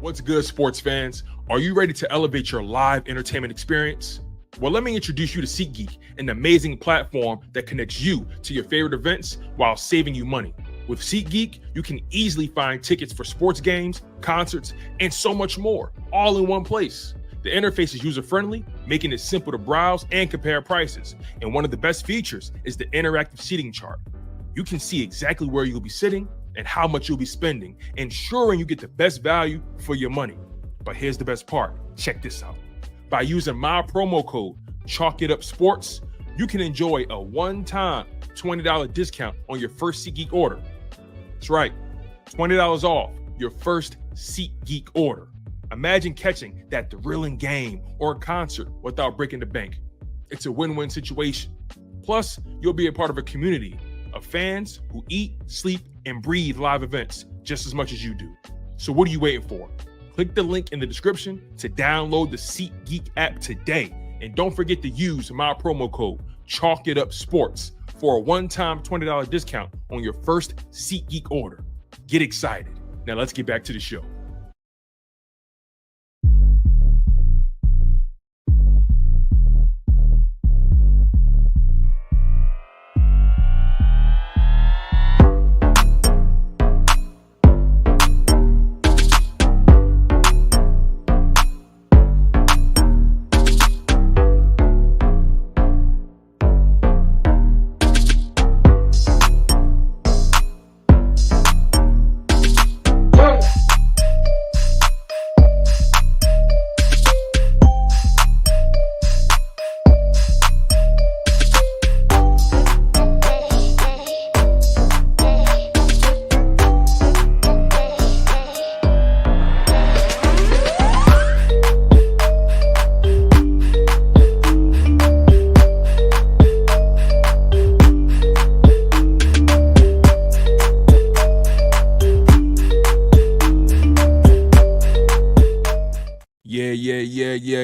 What's good, sports fans? Are you ready to elevate your live entertainment experience? Well, let me introduce you to SeatGeek, an amazing platform that connects you to your favorite events while saving you money. With SeatGeek, you can easily find tickets for sports games, concerts, and so much more, all in one place. The interface is user-friendly, making it simple to browse and compare prices. And one of the best features is the interactive seating chart. You can see exactly where you'll be sitting and how much you'll be spending, ensuring you get the best value for your money. But here's the best part. Check this out. By using my promo code, ChalkItUpSports, you can enjoy a one-time $20 discount on your first SeatGeek order. That's right, $20 off your first SeatGeek order. Imagine catching that thrilling game or concert without breaking the bank. It's a win-win situation. Plus, you'll be a part of a community of fans who eat, sleep, and breathe live events just as much as you do. So what are you waiting for? Click the link in the description to download the SeatGeek app today. And don't forget to use my promo code ChalkItUpSports for a one-time $20 discount on your first SeatGeek order. Get excited. Now let's get back to the show.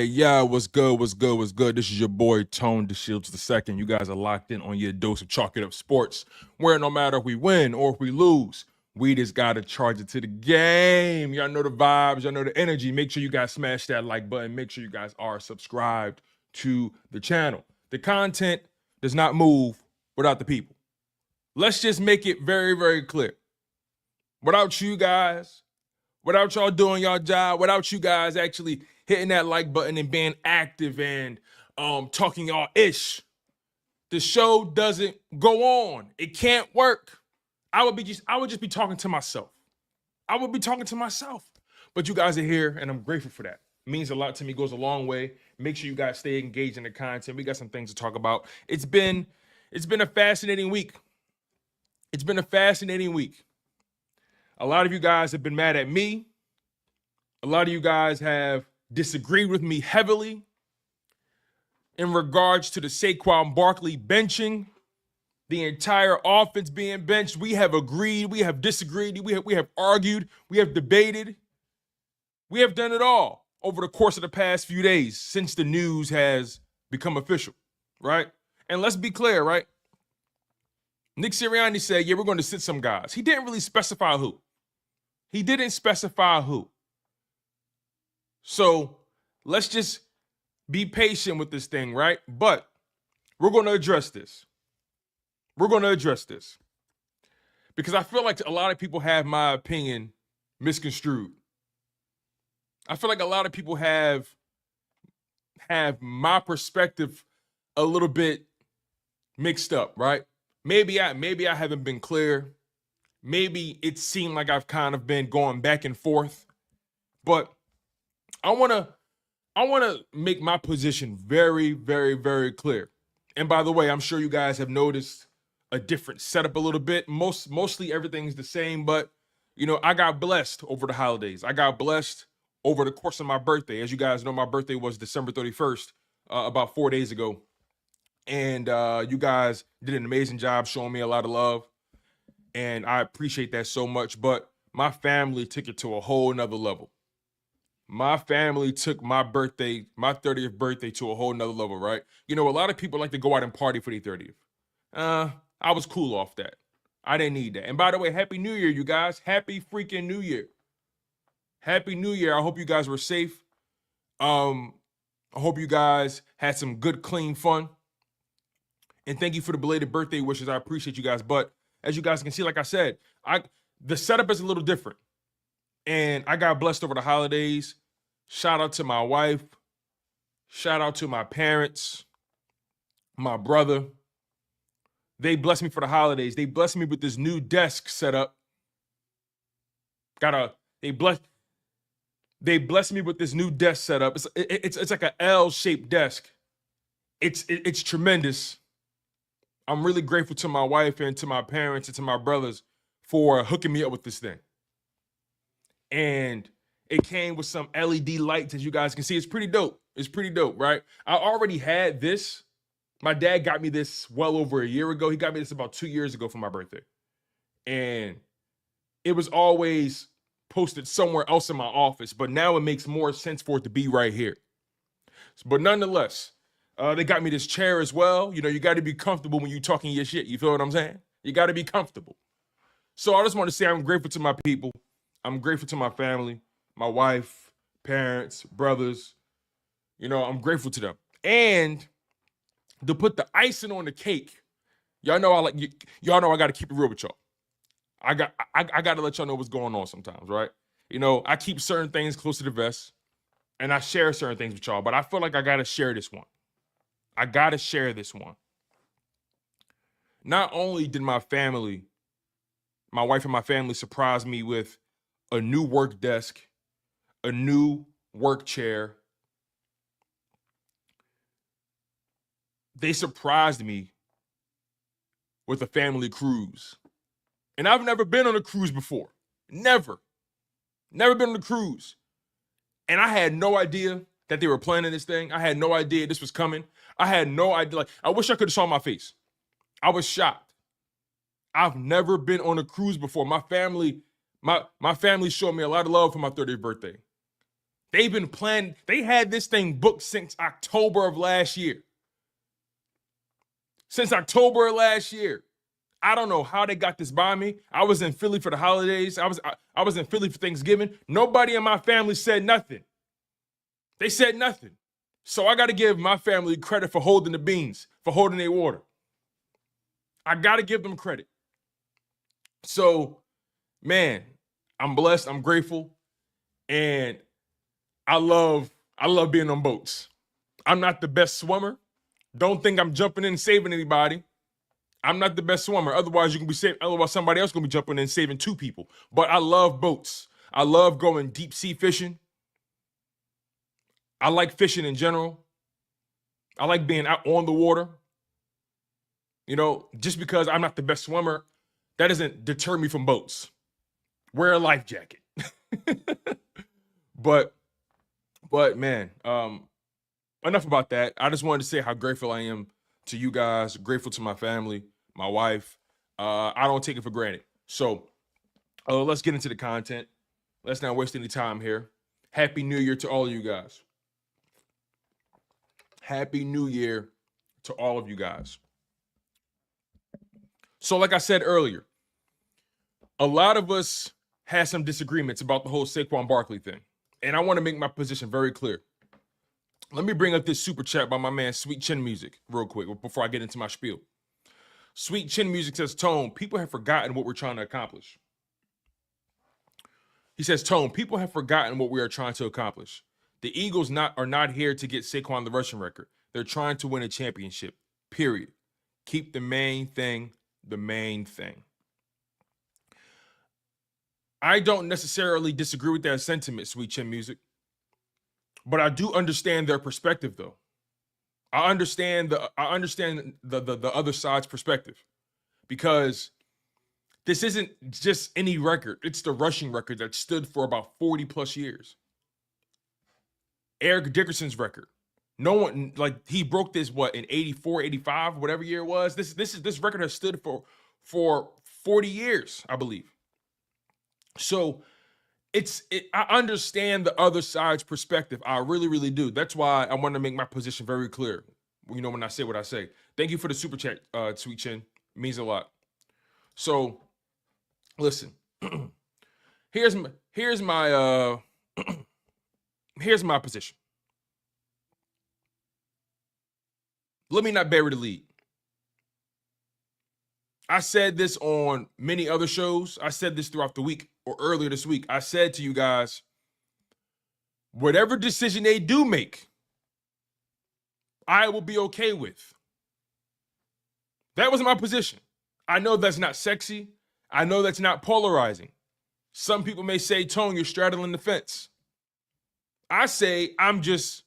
Yeah. What's good? This is your boy, Tone DeShields II. You guys are locked in on your dose of Chalk It Up Sports, where no matter if we win or if we lose, we just got to charge it to the game. Y'all know the vibes. Y'all know the energy. Make sure you guys smash that like button. Make sure you guys are subscribed to the channel. The content does not move without the people. Let's just make it very, very clear. Without you guys, without y'all doing y'all job, without you guys actually hitting that like button and being active and talking y'all ish, the show doesn't go on. It can't work. I would just be talking to myself. I would be talking to myself. But you guys are here, and I'm grateful for that. It means a lot to me. Goes a long way. Make sure you guys stay engaged in the content. We got some things to talk about. It's been a fascinating week. It's been a fascinating week. A lot of you guys have been mad at me. A lot of you guys have disagreed with me heavily in regards to the Saquon Barkley benching, the entire offense being benched. We have agreed, we have disagreed, we have argued, we have debated. We have done it all over the course of the past few days since the news has become official, right? And let's be clear, right? Nick Sirianni said, yeah, we're going to sit some guys. He didn't really specify who. He didn't specify who. So let's just be patient with this thing, right? But we're going to address this. We're going to address this. Because I feel like a lot of people have my opinion misconstrued. I feel like a lot of people have my perspective a little bit mixed up, right? Maybe I haven't been clear. Maybe it seemed like I've kind of been going back and forth. But I want to make my position very, very, very clear. And by the way, I'm sure you guys have noticed a different setup a little bit. Mostly everything's the same, but you know, I got blessed over the holidays. I got blessed over the course of my birthday. As you guys know, my birthday was December 31st, about 4 days ago. And you guys did an amazing job showing me a lot of love. And I appreciate that so much. But my family took it to a whole nother level. My family took my birthday, my 30th birthday, to a whole nother level, right? You know, a lot of people like to go out and party for their 30th. I was cool off that. I didn't need that. And by the way, Happy New Year, you guys. Happy freaking New Year. Happy New Year. I hope you guys were safe. I hope you guys had some good, clean fun. And thank you for the belated birthday wishes. I appreciate you guys. But as you guys can see, like I said, the setup is a little different. And I got blessed over the holidays. Shout out to my wife. Shout out to my parents, my brother. They blessed me for the holidays. They blessed me with this new desk setup. They blessed me with this new desk setup. It's like an L-shaped desk. It's tremendous. I'm really grateful to my wife and to my parents and to my brothers for hooking me up with this thing. And it came with some LED lights, as you guys can see. It's pretty dope. It's pretty dope, right? I already had this. My dad got me this well over a year ago. He got me this about 2 years ago for my birthday. And it was always posted somewhere else in my office, but now it makes more sense for it to be right here. But nonetheless, they got me this chair as well. You know, you got to be comfortable when you're talking your shit. You feel what I'm saying? You got to be comfortable. So I just want to say I'm grateful to my people. I'm grateful to my family, my wife, parents, brothers. You know, I'm grateful to them. And to put the icing on the cake, y'all know I got to keep it real with y'all. I got to let y'all know what's going on sometimes, right? You know, I keep certain things close to the vest, and I share certain things with y'all, but I feel like I got to share this one. I got to share this one. Not only did my wife and my family surprise me with a new work desk, a new work chair, they surprised me with a family cruise. And I've never been on a cruise before. Never been on a cruise. And I had no idea that they were planning this thing. I had no idea this was coming. I had no idea. Like, I wish I could have saw my face. I was shocked. I've never been on a cruise before. My family showed me a lot of love for my 30th birthday. They've been planning. They had this thing booked since October of last year. Since October of last year. I don't know how they got this by me. I was in Philly for the holidays. I was in Philly for Thanksgiving. Nobody in my family said nothing. They said nothing. So I got to give my family credit for holding the beans, for holding their water. I got to give them credit. So, man, I'm blessed. I'm grateful. And I love being on boats. I'm not the best swimmer. Don't think I'm jumping in and saving anybody. I'm not the best swimmer. Otherwise, you can be saving. Otherwise, somebody else gonna be jumping in and saving two people. But I love boats. I love going deep sea fishing. I like fishing in general. I like being out on the water. You know, just because I'm not the best swimmer, that doesn't deter me from boats. Wear a life jacket. But man, enough about that. I just wanted to say how grateful I am to you guys, grateful to my family, my wife. I don't take it for granted. So let's get into the content. Let's not waste any time here. Happy New Year to all of you guys. Happy New Year to all of you guys. So like I said earlier, a lot of us had some disagreements about the whole Saquon Barkley thing. And I want to make my position very clear. Let me bring up this super chat by my man Sweet Chin Music real quick before I get into my spiel. Sweet Chin Music says, Tone, people have forgotten what we're trying to accomplish. He says, Tone, people have forgotten what we are trying to accomplish. The Eagles are not here to get Saquon the rushing record. They're trying to win a championship, period. Keep the main thing the main thing. I don't necessarily disagree with that sentiment, Sweet Chin Music. But I do understand their perspective, though. I understand the other side's perspective, because this isn't just any record. It's the rushing record that stood for about 40 plus years. Eric Dickerson's record. No one, like, he broke this, in 84, 85, whatever year it was. This record has stood for 40 years, I believe. So I understand the other side's perspective. I really, really do. That's why I want to make my position very clear. You know, when I say what I say. Thank you for the super chat, Sweet Chin. It means a lot. So, listen. Here's my Here's my position. Let me not bury the lead. I said this on many other shows. I said this throughout the week or earlier this week. I said to you guys, whatever decision they do make, I will be okay with. That was my position. I know that's not sexy. I know that's not polarizing. Some people may say, Tone, you're straddling the fence. I say I'm just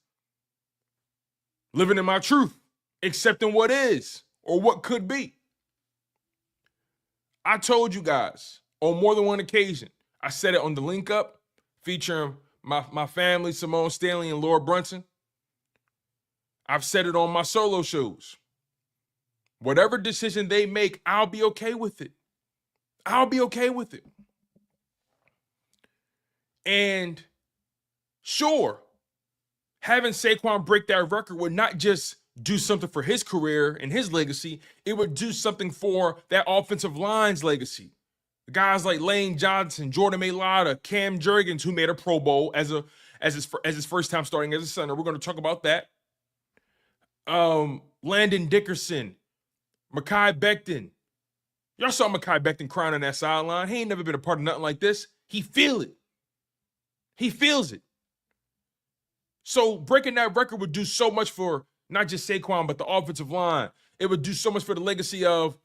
living in my truth, accepting what is or what could be. I told you guys on more than one occasion. I said it on the link up featuring my family, Simone Stanley and Laura Brunson. I've said it on my solo shows. Whatever decision they make, I'll be okay with it. I'll be okay with it. And sure, having Saquon break that record would not just do something for his career and his legacy, it would do something for that offensive line's legacy. Guys like Lane Johnson, Jordan Mailata, Cam Jurgens, who made a Pro Bowl as his first time starting as a center. We're going to talk about that. Landon Dickerson, Mekhi Becton. Y'all saw Mekhi Becton crying on that sideline. He ain't never been a part of nothing like this. He feel it. He feels it. So breaking that record would do so much for not just Saquon, but the offensive line. It would do so much for the legacy of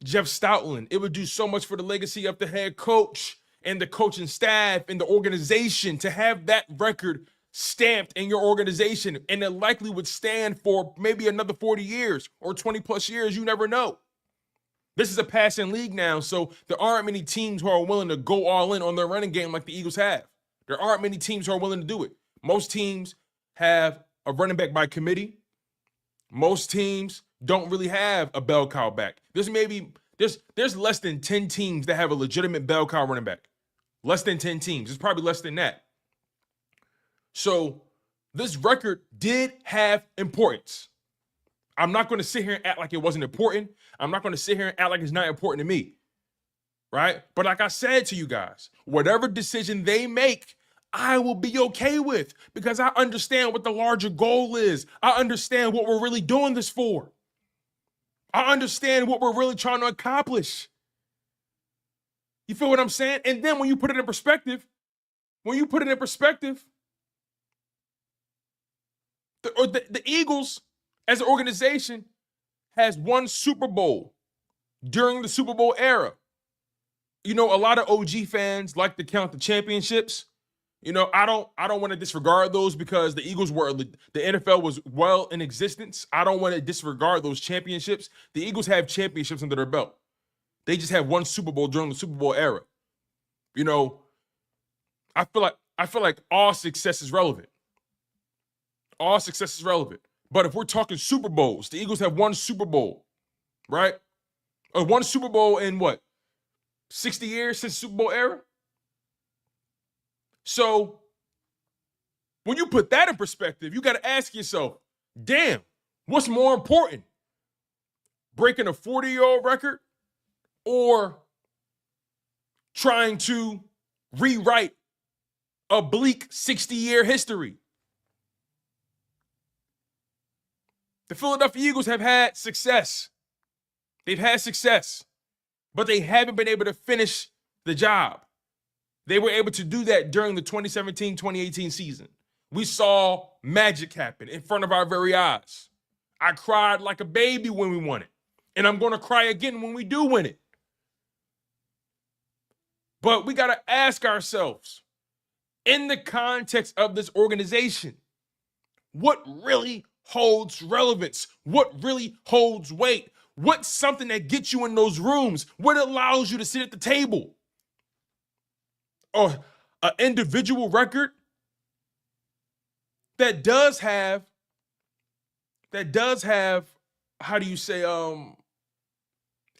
Jeff Stoutland. It would do so much for the legacy of the head coach and the coaching staff and the organization to have that record stamped in your organization. And it likely would stand for maybe another 40 years or 20 plus years. You never know. This is a passing league now, so there aren't many teams who are willing to go all in on their running game like the Eagles have. There aren't many teams who are willing to do it. Most teams have a running back by committee. Most teams don't really have a bell cow back. There's less than 10 teams that have a legitimate bell cow running back. Less than 10 teams. It's probably less than that. So this record did have importance. I'm not going to sit here and act like it wasn't important. I'm not going to sit here and act like it's not important to me. Right? But like I said to you guys, whatever decision they make, I will be okay with, because I understand what the larger goal is. I understand what we're really doing this for. I understand what we're really trying to accomplish. You feel what I'm saying? And then when you put it in perspective, the Eagles as an organization has won Super Bowl during the Super Bowl era. You know, a lot of OG fans like to count the championships. You know, I don't want to disregard those because the Eagles the NFL was well in existence. I don't want to disregard those championships. The Eagles have championships under their belt. They just had one Super Bowl during the Super Bowl era. You know, I feel like all success is relevant. All success is relevant. But if we're talking Super Bowls, the Eagles have one Super Bowl, right? Or one Super Bowl in what? 60 years since Super Bowl era? So when you put that in perspective, you got to ask yourself, damn, what's more important? Breaking a 40-year-old record or trying to rewrite a bleak 60-year history? The Philadelphia Eagles have had success. They've had success, but they haven't been able to finish the job. They were able to do that during the 2017-2018 season. We saw magic happen in front of our very eyes. I cried like a baby when we won it, and I'm going to cry again when we do win it. But we got to ask ourselves, in the context of this organization, what really holds relevance? What really holds weight? What's something that gets you in those rooms? What allows you to sit at the table? Or an individual record that does have, how do you say,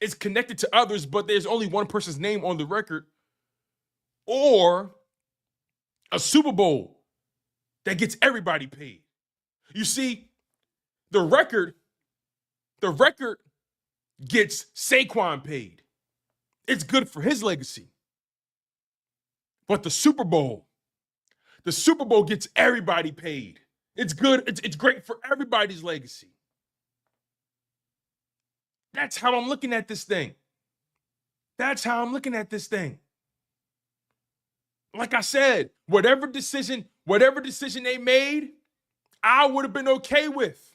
it's connected to others, but there's only one person's name on the record, or a Super Bowl that gets everybody paid. You see, the record gets Saquon paid. It's good for his legacy. But the Super Bowl The Super Bowl gets everybody paid. It's good. It's great for everybody's legacy. That's how I'm looking at this thing. That's how I'm looking at this thing. Like I said, whatever decision they made, I would have been okay with.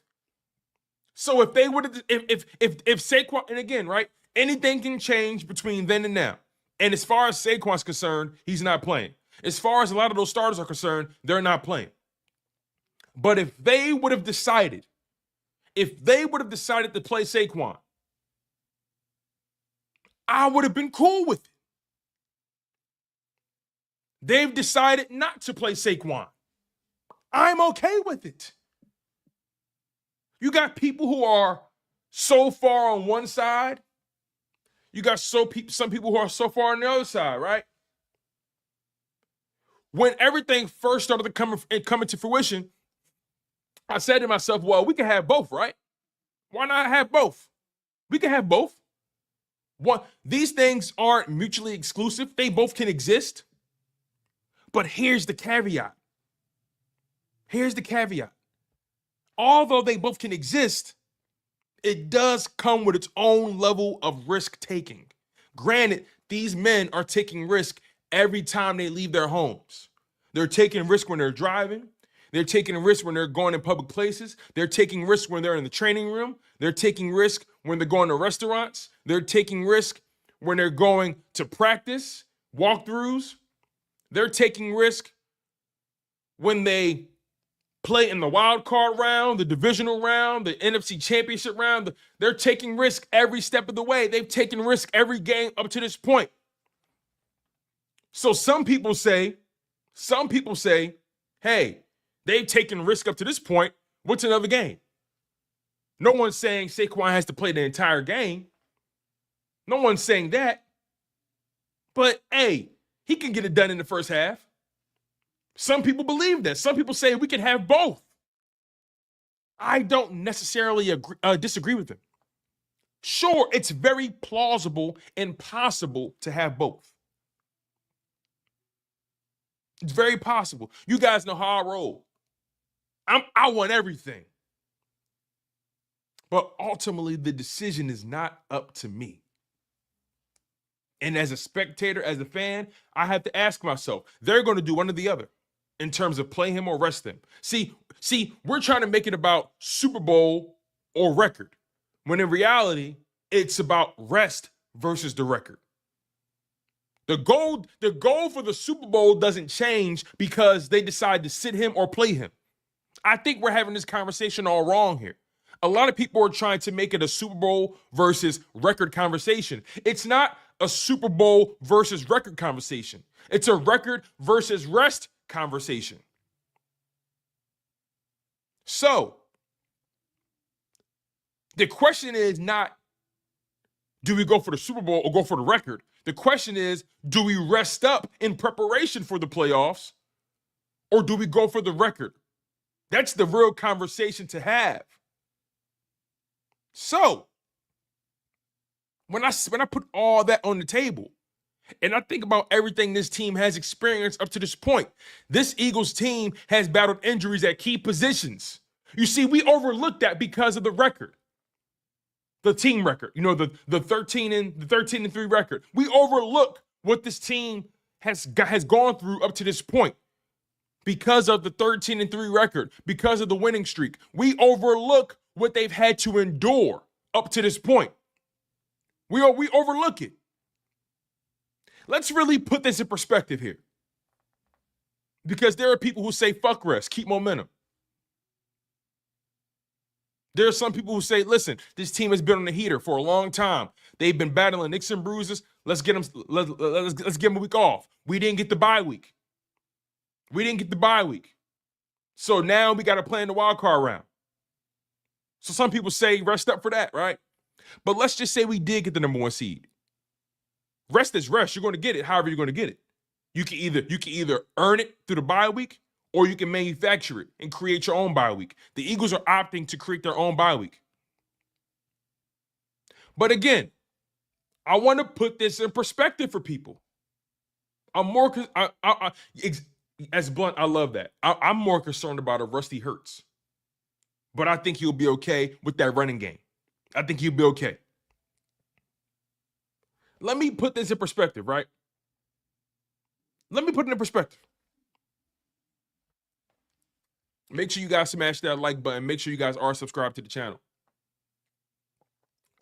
So if they would have, if Saquon, and again, right, anything can change between then and now. And as far as Saquon's concerned, he's not playing. As far as a lot of those starters are concerned, they're not playing. But if they would have decided to play Saquon, I would have been cool with it. They've decided not to play Saquon. I'm okay with it. You got people who are so far on one side. You got some people who are so far on the other side, right? When everything first started to come into fruition, I said to myself, well, we can have both, right? Why not have both? We can have both. These things aren't mutually exclusive. They both can exist. But here's the caveat. Although they both can exist, it does come with its own level of risk taking. Granted, these men are taking risk every time they leave their homes. They're taking risk when they're driving. They're taking risk when they're going in public places. They're taking risk when they're in the training room. They're taking risk when they're going to restaurants. They're taking risk when they're going to practice, walkthroughs. They're taking risk when they play in the wild card round, the divisional round, the NFC championship round. They're taking risk every step of the way. They've taken risk every game up to this point. So some people say, hey, they've taken risk up to this point. What's another game? No one's saying Saquon has to play the entire game. No one's saying that. But hey, he can get it done in the first half. Some people believe that. Some people say we can have both. I don't necessarily disagree with them. Sure, it's very plausible and possible to have both. It's very possible. You guys know how I roll. I want everything. But ultimately, the decision is not up to me. And as a spectator, as a fan, I have to ask myself, they're going to do one or the other in terms of play him or rest him. See, we're trying to make it about Super Bowl or record, when in reality, it's about rest versus the record. The goal for the Super Bowl doesn't change because they decide to sit him or play him. I think we're having this conversation all wrong here. A lot of people are trying to make it a Super Bowl versus record conversation. It's not a Super Bowl versus record conversation. It's a record versus rest conversation. So, the question is not, do we go for the Super Bowl or go for the record? The question is, do we rest up in preparation for the playoffs or do we go for the record? That's the real conversation to have. So, when I put all that on the table and I think about everything this team has experienced up to this point, this Eagles team has battled injuries at key positions. You see, we overlooked that because of the record. The team record, the 13-3 record. We overlook what this team has gone through up to this point because of the 13-3 record, because of the winning streak. We overlook what they've had to endure up to this point. We overlook it. Let's really put this in perspective here, because there are people who say fuck rest, keep momentum. There are some people who say, listen, this team has been on the heater for a long time. They've been battling nicks and bruises. Let's give them a week off. We didn't get the bye week. So now we got to play in the wild card round. So some people say rest up for that, right? But let's just say we did get the number one seed. Rest is rest. You're going to get it however you're going to get it. You can either earn it through the bye week, or you can manufacture it and create your own bye week. The Eagles are opting to create their own bye week. But again, I want to put this in perspective for people. as blunt, I love that. I'm more concerned about a Rusty Hurts. But I think he'll be okay with that running game. I think he'll be okay. Let me put this in perspective, right? Let me put it in perspective. Make sure you guys smash that like button. Make sure you guys are subscribed to the channel.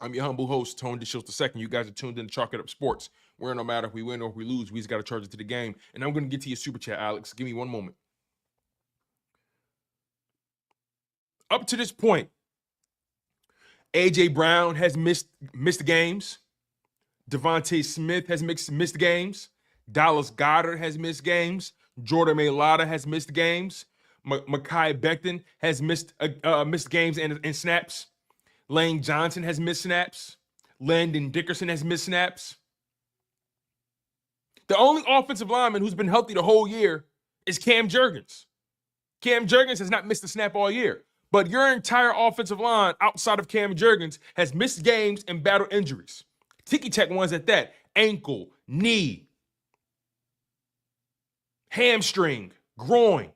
I'm your humble host, Tone DeShields II. You guys are tuned in to Chalk It Up Sports, where no matter if we win or if we lose, we just got to charge it to the game. And I'm going to get to your super chat, Alex. Give me one moment. Up to this point, A.J. Brown has missed games. Devontae Smith has missed games. Dallas Goedert has missed games. Jordan Mailata has missed games. Mekhi Becton has missed games and snaps. Lane Johnson has missed snaps. Landon Dickerson has missed snaps. The only offensive lineman who's been healthy the whole year is Cam Jurgens. Cam Jurgens has not missed a snap all year. But your entire offensive line outside of Cam Jurgens has missed games and battled injuries. Ticky-tack ones at that. Ankle, knee, hamstring, groin.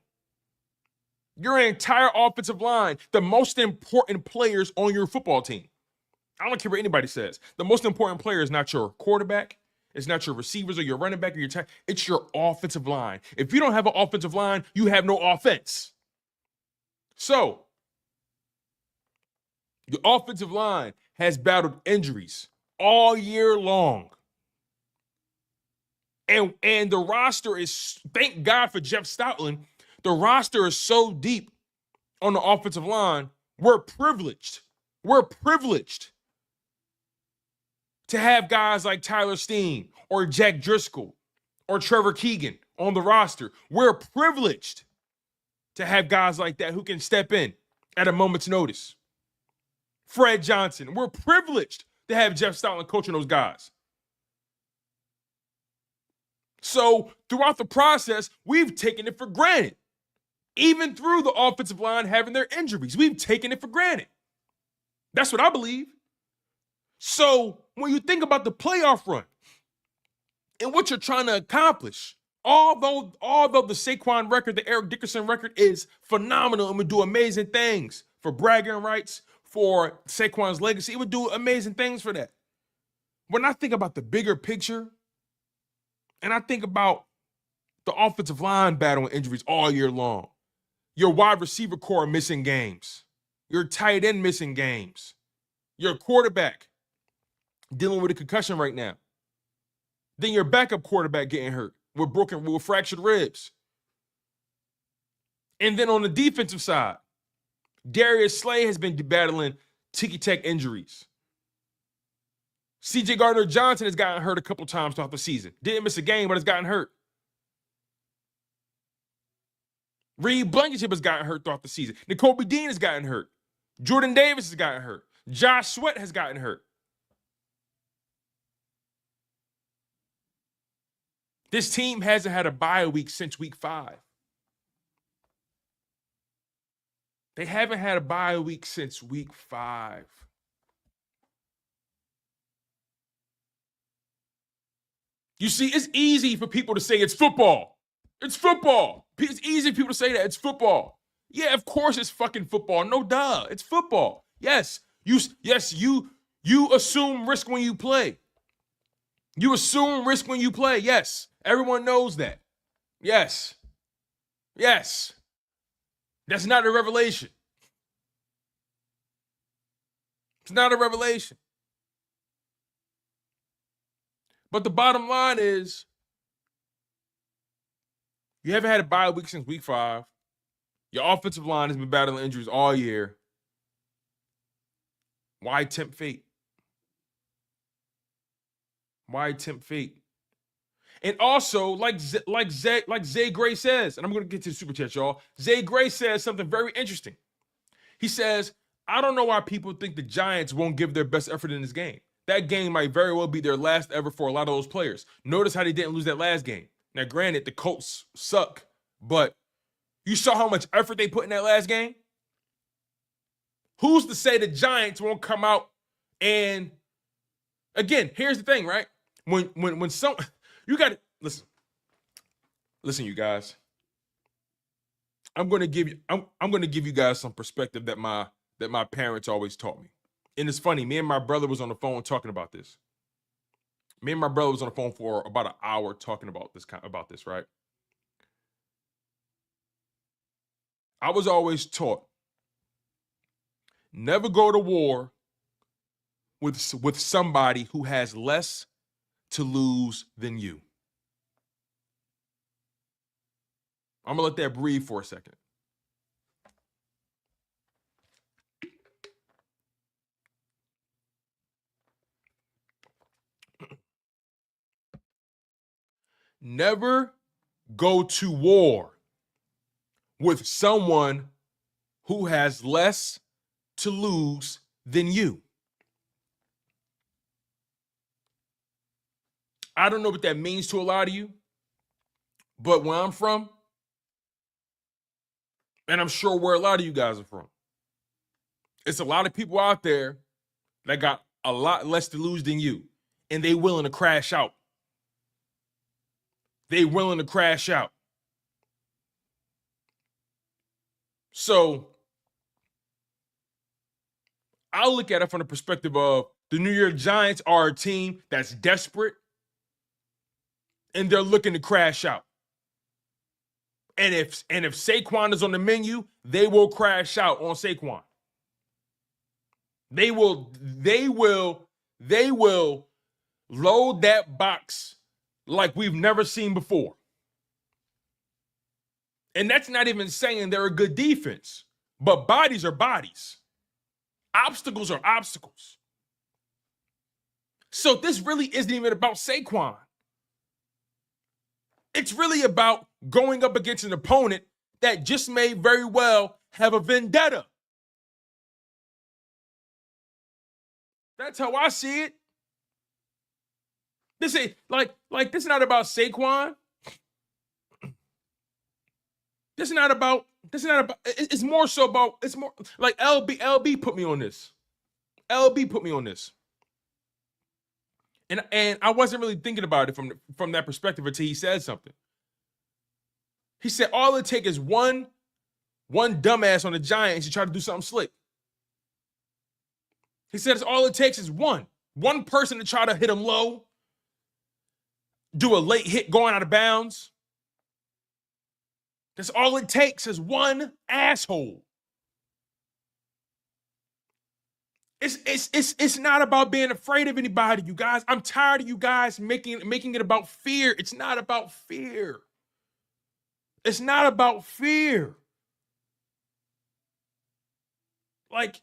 Your entire offensive line, the most important players on your football team. I don't care what anybody says. The most important player is not your quarterback. It's not your receivers or your running back or your tight. It's your offensive line. If you don't have an offensive line, you have no offense. So, your offensive line has battled injuries all year long. And the roster is, thank God for Jeff Stoutland, the roster is so deep on the offensive line. We're privileged. We're privileged to have guys like Tyler Steen or Jack Driscoll or Trevor Keegan on the roster. We're privileged to have guys like that who can step in at a moment's notice. Fred Johnson. We're privileged to have Jeff Stoutland coaching those guys. So throughout the process, we've taken it for granted. Even through the offensive line having their injuries, we've taken it for granted. That's what I believe. So when you think about the playoff run and what you're trying to accomplish, although the Saquon record, the Eric Dickerson record is phenomenal and would do amazing things for bragging rights, for Saquon's legacy, it would do amazing things for that. When I think about the bigger picture, and I think about the offensive line battling injuries all year long, your wide receiver core missing games, your tight end missing games, your quarterback dealing with a concussion right now, then your backup quarterback getting hurt with fractured ribs. And then on the defensive side, Darius Slay has been battling ticky-tack injuries. C.J. Gardner-Johnson has gotten hurt a couple times throughout the season. Didn't miss a game, but has gotten hurt. Reed Blankenship has gotten hurt throughout the season. Nakobe Dean has gotten hurt. Jordan Davis has gotten hurt. Josh Sweat has gotten hurt. This team hasn't had a bye week since week 5. They haven't had a bye week since week 5. You see, it's easy for people to say it's football. It's football. It's easy for people to say that. It's football. Yeah, of course it's fucking football. No duh. It's football. Yes. You assume risk when you play. You assume risk when you play. Yes. Everyone knows that. Yes. Yes. That's not a revelation. It's not a revelation. But the bottom line is, you haven't had a bye week since week 5. Your offensive line has been battling injuries all year. Why tempt fate? Why tempt fate? And also, like Zay Gray says, and I'm going to get to the super chat, y'all. Zay Gray says something very interesting. He says, I don't know why people think the Giants won't give their best effort in this game. That game might very well be their last ever for a lot of those players. Notice how they didn't lose that last game. Now, granted, the Colts suck, but you saw how much effort they put in that last game? Who's to say the Giants won't come out and, again, here's the thing, right? When some, you got to, listen, you guys. I'm gonna give you guys some perspective that my parents always taught me. And it's funny, me and my brother was on the phone talking about this. Me and my brother was on the phone for about an hour talking about this, right? I was always taught never go to war with somebody who has less to lose than you. I'm gonna let that breathe for a second. Never go to war with someone who has less to lose than you. I don't know what that means to a lot of you, but where I'm from, and I'm sure where a lot of you guys are from, it's a lot of people out there that got a lot less to lose than you, and they willing to crash out. They willing to crash out. So I'll look at it from the perspective of the New York Giants are a team that's desperate and they're looking to crash out. And if Saquon is on the menu, they will crash out on Saquon. They will load that box like we've never seen before. And that's not even saying they're a good defense, but bodies are bodies. Obstacles are obstacles. So this really isn't even about Saquon. It's really about going up against an opponent that just may very well have a vendetta. That's how I see it. This ain't like this is not about Saquon. It's more so about, it's more like LB put me on this. LB put me on this. And I wasn't really thinking about it from that perspective until he said something. He said all it takes is one dumbass on the Giants to try to do something slick. He said all it takes is one person to try to hit him low, do a late hit going out of bounds. That's all it takes is one asshole. It's not about being afraid of anybody, you guys. I'm tired of you guys making it about fear. It's not about fear. It's not about fear. Like,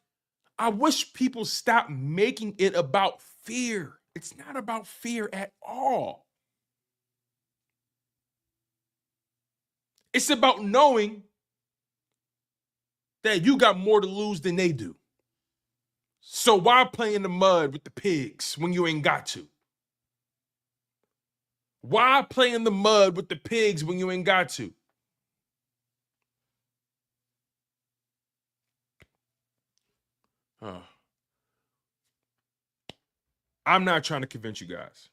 I wish people stop making it about fear. It's not about fear at all. It's about knowing that you got more to lose than they do. So why play in the mud with the pigs when you ain't got to? Why play in the mud with the pigs when you ain't got to? I'm not trying to convince you guys.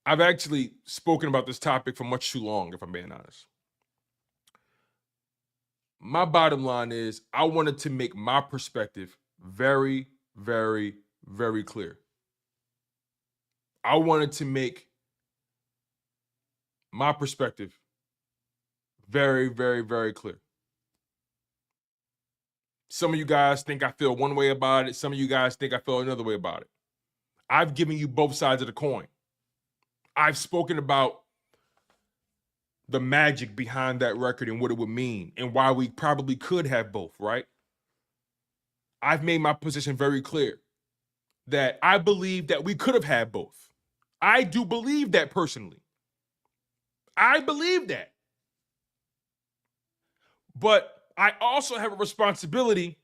I've actually spoken about this topic for much too long, if I'm being honest. My bottom line is I wanted to make my perspective very, very, very clear. I wanted to make my perspective very, very, very clear. Some of you guys think I feel one way about it. Some of you guys think I feel another way about it. I've given you both sides of the coin. I've spoken about the magic behind that record and what it would mean and why we probably could have both, right? I've made my position very clear that I believe that we could have had both. I do believe that personally. I believe that. But I also have a responsibility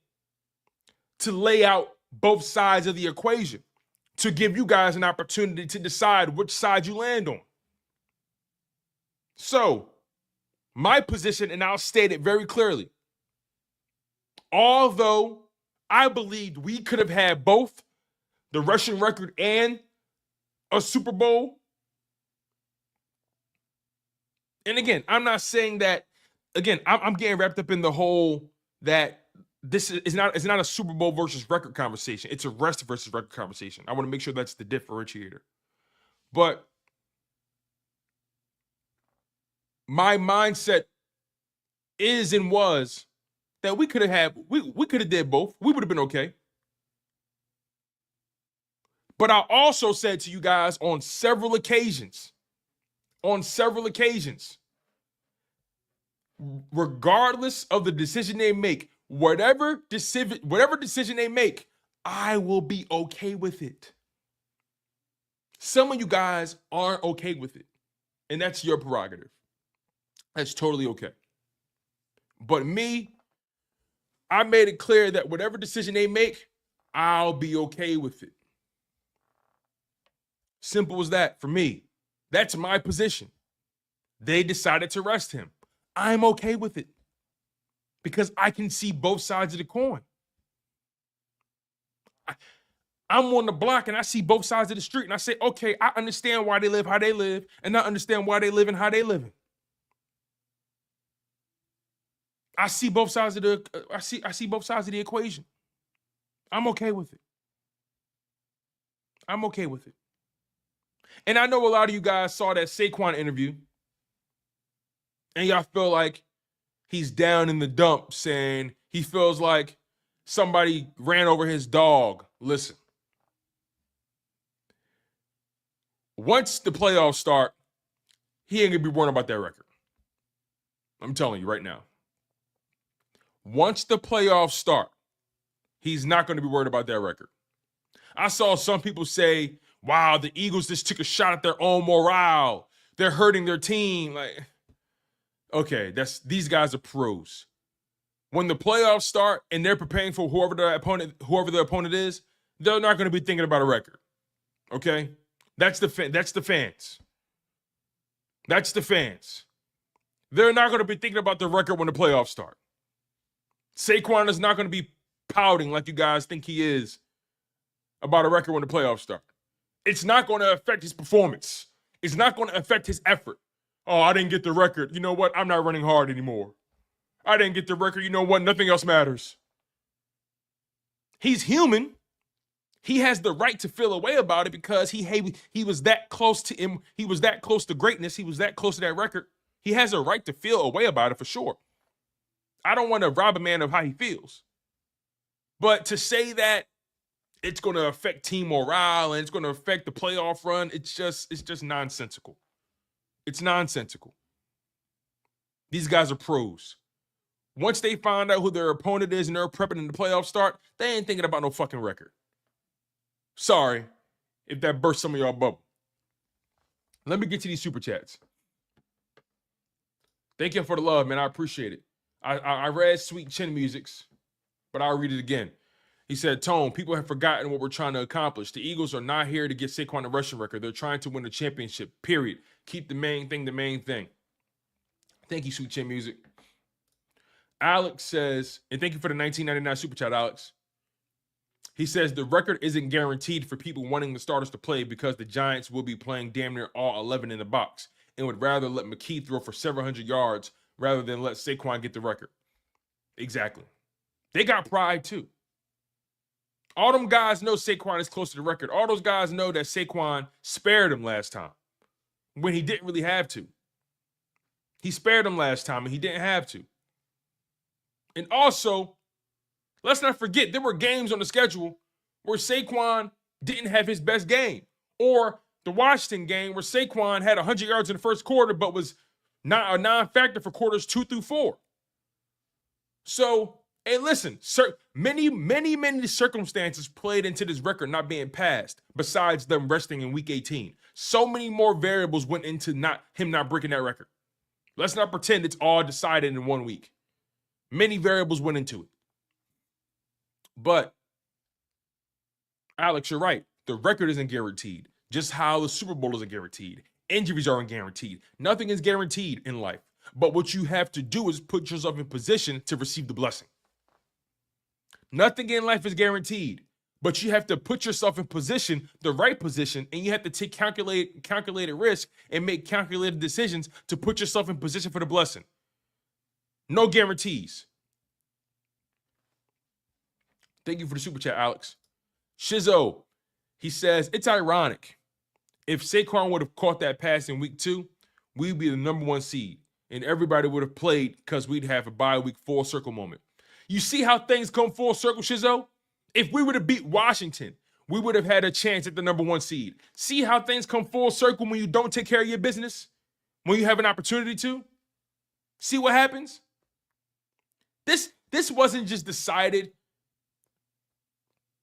to lay out both sides of the equation, to give you guys an opportunity to decide which side you land on. So, my position, and I'll state it very clearly, although I believed we could have had both the rushing record and a Super Bowl, and again, I'm not saying that again, I'm getting wrapped up in the whole that this is not, it's not a Super Bowl versus record conversation. It's a rest versus record conversation. I want to make sure that's the differentiator. But my mindset is and was that we could have did both. We would have been okay. But I also said to you guys on several occasions, regardless of the decision they make, whatever decision they make, I will be okay with it. Some of you guys aren't okay with it, and that's your prerogative. That's totally okay. But me, I made it clear that whatever decision they make, I'll be okay with it. Simple as that for me. That's my position. They decided to rest him. I'm okay with it because I can see both sides of the coin. I'm on the block and I see both sides of the street and I say, okay, I understand why they live how they live and I understand why they live and how they live. I see both sides of the equation. I'm okay with it. I'm okay with it. And I know a lot of you guys saw that Saquon interview and y'all feel like he's down in the dumps saying he feels like somebody ran over his dog. Listen, once the playoffs start, he ain't gonna be worrying about that record. I'm telling you right now. Once the playoffs start, he's not going to be worried about that record. I saw some people say, wow, the Eagles just took a shot at their own morale. They're hurting their team. Like, okay, these guys are pros. When the playoffs start and they're preparing for whoever their opponent is, they're not going to be thinking about a record. Okay? That's the fans. That's the fans. They're not going to be thinking about the record when the playoffs start. Saquon is not going to be pouting like you guys think he is about a record when the playoffs start. It's not going to affect his performance. It's not going to affect his effort. Oh, I didn't get the record. You know what? I'm not running hard anymore. I didn't get the record. You know what? Nothing else matters. He's human. He has the right to feel a way about it because he was that close to him. He was that close to greatness. He was that close to that record. He has a right to feel a way about it for sure. I don't want to rob a man of how he feels. But to say that it's going to affect team morale and it's going to affect the playoff run, it's just nonsensical. It's nonsensical. These guys are pros. Once they find out who their opponent is and they're prepping in the playoffs start, they ain't thinking about no fucking record. Sorry if that burst some of y'all bubble. Let me get to these super chats. Thank you for the love, man. I appreciate it. I read Sweet Chin Music's, but I'll read it again. He said, Tone, people have forgotten what we're trying to accomplish. The Eagles are not here to get Saquon a rushing record. They're trying to win a championship, period. Keep the main thing the main thing. Thank you, Sweet Chin Music. Alex says, and thank you for the $19.99 super chat, Alex. He says, the record isn't guaranteed for people wanting the starters to play because the Giants will be playing damn near all 11 in the box and would rather let McKee throw for several hundred yards rather than let Saquon get the record. Exactly. They got pride too. All them guys know Saquon is close to the record. All those guys know that Saquon spared him last time when he didn't really have to. He spared him last time and he didn't have to. And also, let's not forget, there were games on the schedule where Saquon didn't have his best game. Or the Washington game where Saquon had 100 yards in the first quarter but was not a non-factor for quarters 2 through 4. So, hey, listen, many circumstances played into this record not being passed besides them resting in week 18. So many more variables went into him not breaking that record. Let's not pretend it's all decided in 1 week. Many variables went into it. But, Alex, you're right. The record isn't guaranteed. Just how the Super Bowl isn't guaranteed. Injuries aren't guaranteed. Nothing is guaranteed in life. But what you have to do is put yourself in position to receive the blessing. Nothing in life is guaranteed. But you have to put yourself in position, the right position, and you have to take calculated risk and make calculated decisions to put yourself in position for the blessing. No guarantees. Thank you for the super chat, Alex. Shizzo, he says, it's ironic. If Saquon would have caught that pass in week 2, we'd be the #1 seed. And everybody would have played because we'd have a bye week full circle moment. You see how things come full circle, Shizzo? If we would have beat Washington, we would have had a chance at the #1 seed. See how things come full circle when you don't take care of your business? When you have an opportunity to? See what happens? This wasn't just decided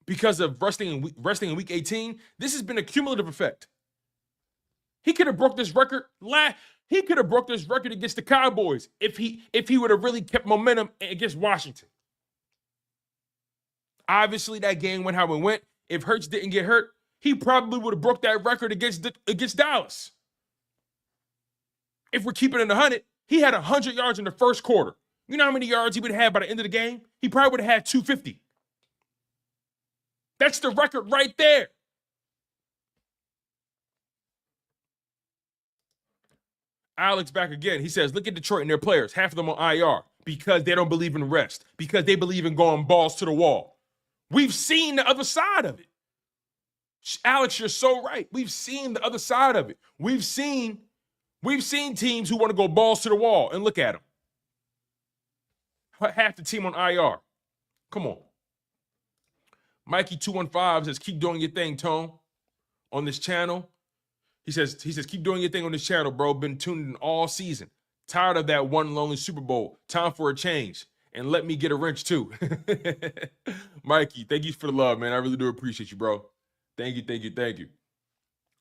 because of resting in week 18. This has been a cumulative effect. He could have broke this record He could have broke this record against the Cowboys if he would have really kept momentum against Washington. Obviously, that game went how it went. If Hurts didn't get hurt, he probably would have broke that record against Dallas. If we're keeping it 100, he had 100 yards in the first quarter. You know how many yards he would have had by the end of the game? He probably would have had 250. That's the record right there. Alex back again. He says, look at Detroit and their players. Half of them on IR because they don't believe in rest, because they believe in going balls to the wall. We've seen the other side of it. Alex, you're so right. We've seen the other side of it. We've seen teams who want to go balls to the wall, and look at them. Half the team on IR. Come on. Mikey215 says, keep doing your thing, Tone, on this channel. He says, keep doing your thing on this channel, bro. Been tuned in all season. Tired of that one lonely Super Bowl. Time for a change. And let me get a wrench, too. Mikey, thank you for the love, man. I really do appreciate you, bro. Thank you. It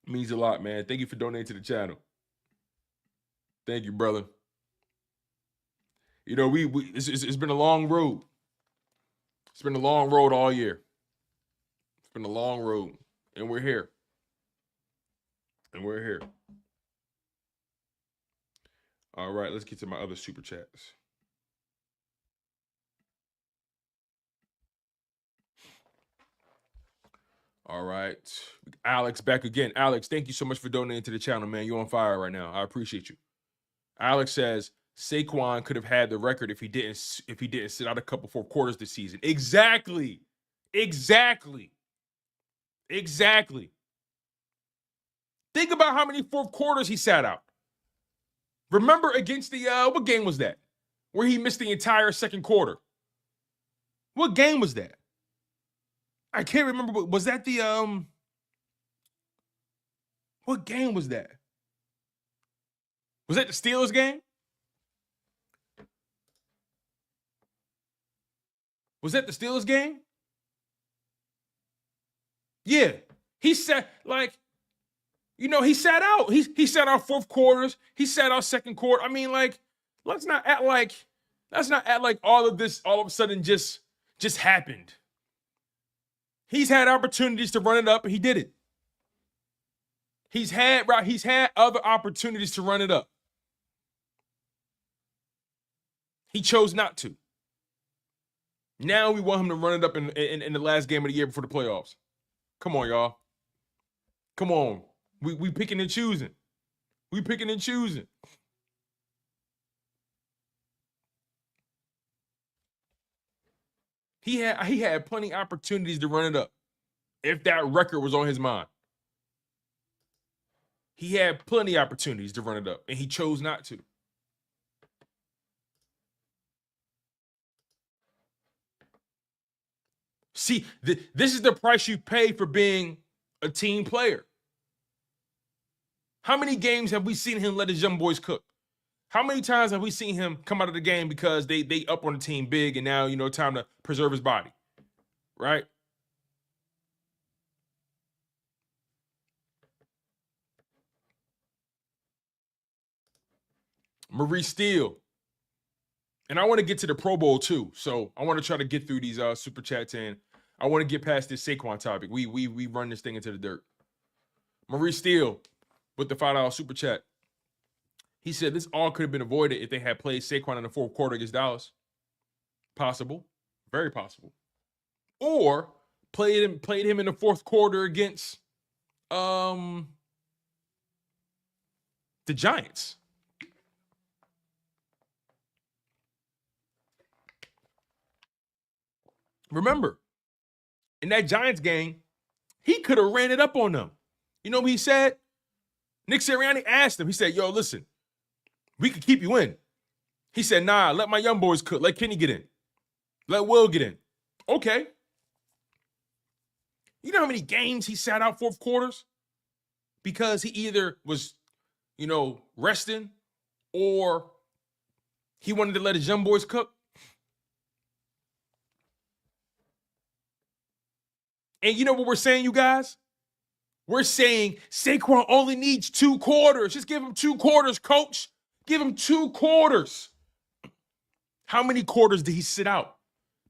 means a lot, man. Thank you for donating to the channel. Thank you, brother. You know, it's been a long road. It's been a long road all year. It's been a long road, and we're here. All right, let's get to my other super chats. All right. Alex back again. Alex, thank you so much for donating to the channel, man. You're on fire right now. I appreciate you. Alex says, Saquon could have had the record if he didn't sit out a couple 4 quarters this season. Exactly. Think about how many 4th quarters he sat out. Remember against the what game was that? Where he missed the entire 2nd quarter. What game was that? I can't remember. But was that the what game was that? Was that the Steelers game? Was that the Steelers game? Yeah. He sat he sat out. He sat out 4th quarters. He sat out 2nd quarter. I mean, let's not act like all of this all of a sudden just happened. He's had opportunities to run it up, and he did it. He's had other opportunities to run it up. He chose not to. Now we want him to run it up in the last game of the year before the playoffs. Come on, y'all. Come on. We picking and choosing. He had plenty of opportunities to run it up if that record was on his mind. He had plenty of opportunities to run it up, and he chose not to. See, this is the price you pay for being a team player. How many games have we seen him let his young boys cook? How many times have we seen him come out of the game because they up on the team big and now, time to preserve his body, right? Marie Steele. And I want to get to the Pro Bowl too. So I want to try to get through these super chats, and I want to get past this Saquon topic. We run this thing into the dirt. Marie Steele with the $5 super chat. He said this all could have been avoided if they had played Saquon in the 4th quarter against Dallas. Possible. Very possible. Or played him in the 4th quarter against the Giants. Remember, in that Giants game, he could have ran it up on them. You know what he said? Nick Sirianni asked him, he said, yo, listen, we could keep you in. He said, nah, let my young boys cook. Let Kenny get in. Let Will get in. Okay. You know how many games he sat out fourth quarters? Because he either was, resting or he wanted to let his young boys cook. And you know what we're saying, you guys? We're saying Saquon only needs 2 quarters. Just give him 2 quarters, coach. Give him 2 quarters. How many quarters did he sit out?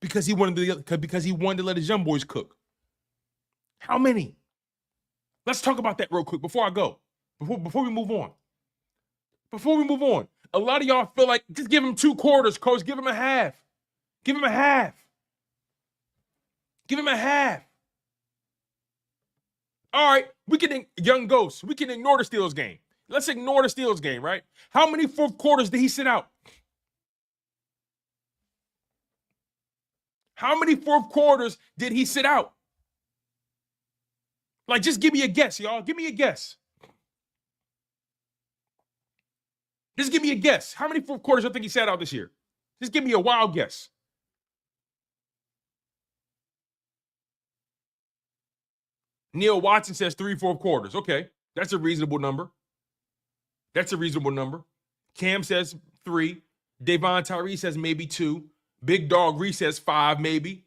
Because he wanted to let his young boys cook. How many? Let's talk about that real quick before I go. Before we move on. Before we move on. A lot of y'all feel like just give him 2 quarters, coach. Give him a half. Give him a half. Give him a half. All right, we can ignore the Steelers game. Let's ignore the Steelers game, right? How many fourth quarters did he sit out? How many fourth quarters did he sit out? Like, just give me a guess, y'all. Give me a guess. Just give me a guess. How many fourth quarters do you think he sat out this year? Just give me a wild guess. Neil Watson says 3 fourth quarters. Okay, that's a reasonable number. That's a reasonable number. Cam says 3. Davon Tyree says maybe 2. Big Dog Reese says 5, maybe.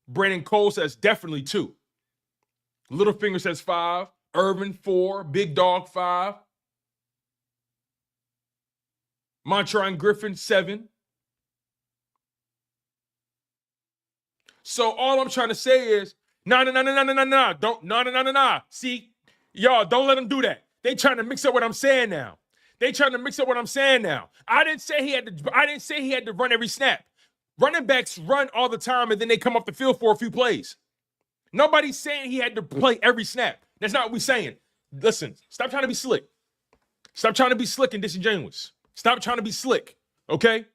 Brandon Cole says definitely 2. Littlefinger says 5. Irvin 4. Big Dog 5. Montron Griffin 7. So all I'm trying to say is, no. See, y'all, don't let them do that. They trying to mix up what I'm saying now. I didn't say he had to run every snap. Running backs run all the time and then they come off the field for a few plays. Nobody's saying he had to play every snap. That's not what we're saying. Listen, stop trying to be slick. Stop trying to be slick and disingenuous. Stop trying to be slick, okay?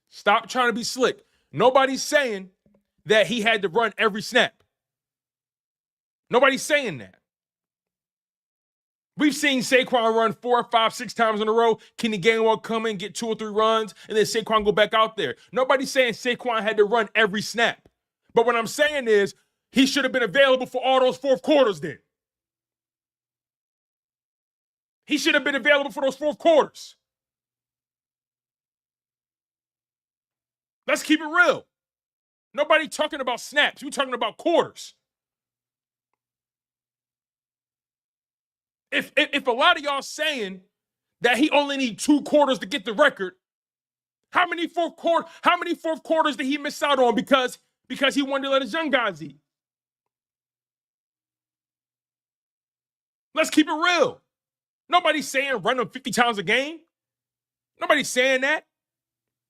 Stop trying to be slick. Nobody's saying that he had to run every snap. Nobody's saying that. We've seen Saquon run 4, 5, 6 times in a row. Kenny Gainwell come in, get 2 or 3 runs, and then Saquon go back out there. Nobody's saying Saquon had to run every snap. But what I'm saying is he should have been available for all those fourth quarters then. He should have been available for those fourth quarters. Let's keep it real. Nobody talking about snaps. We're talking about quarters. If a lot of y'all saying that he only need 2 quarters to get the record, how many fourth quarters did he miss out on because he wanted to let his young guys eat? Let's keep it real. Nobody's saying run them 50 times a game. Nobody's saying that.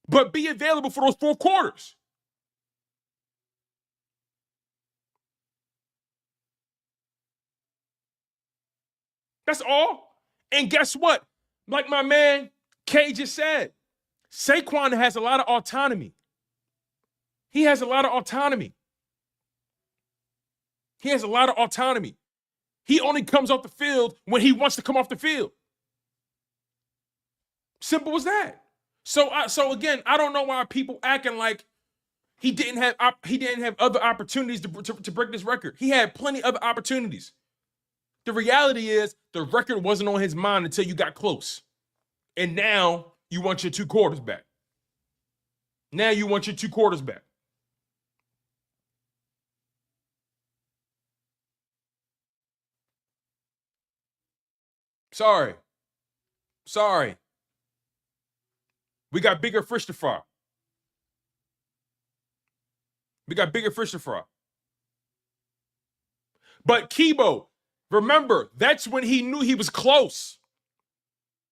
But be available for those fourth quarters. That's all. And guess what? Like my man K just said, Saquon has a lot of autonomy. He has a lot of autonomy. He only comes off the field when he wants to come off the field. Simple as that. So again, I don't know why people acting like he didn't have other opportunities to break this record. He had plenty of other opportunities. The reality is the record wasn't on his mind until you got close. And now you want your 2 quarters back. Sorry. We got bigger fish to fry. But Kibo, remember, that's when he knew he was close.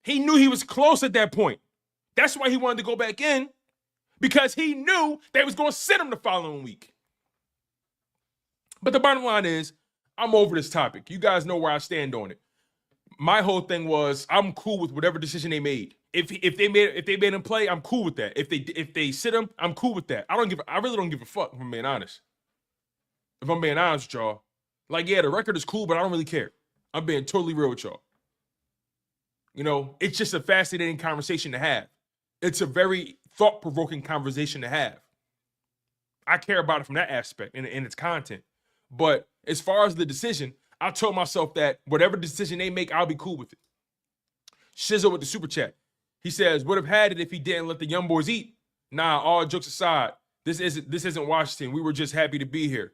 He knew he was close at that point. That's why he wanted to go back in, because he knew they was going to sit him the following week. But the bottom line is, I'm over this topic. You guys know where I stand on it. My whole thing was, I'm cool with whatever decision they made. If they made him play, I'm cool with that. If they sit him, I'm cool with that. I really don't give a fuck, if I'm being honest. If I'm being honest with y'all. Like, yeah, the record is cool, but I don't really care. I'm being totally real with y'all. You know, it's just a fascinating conversation to have. It's a very thought-provoking conversation to have. I care about it from that aspect and its content. But as far as the decision, I told myself that whatever decision they make, I'll be cool with it. Shizzle with the super chat. He says, would have had it if he didn't let the young boys eat. Nah, all jokes aside, this isn't Washington. We were just happy to be here.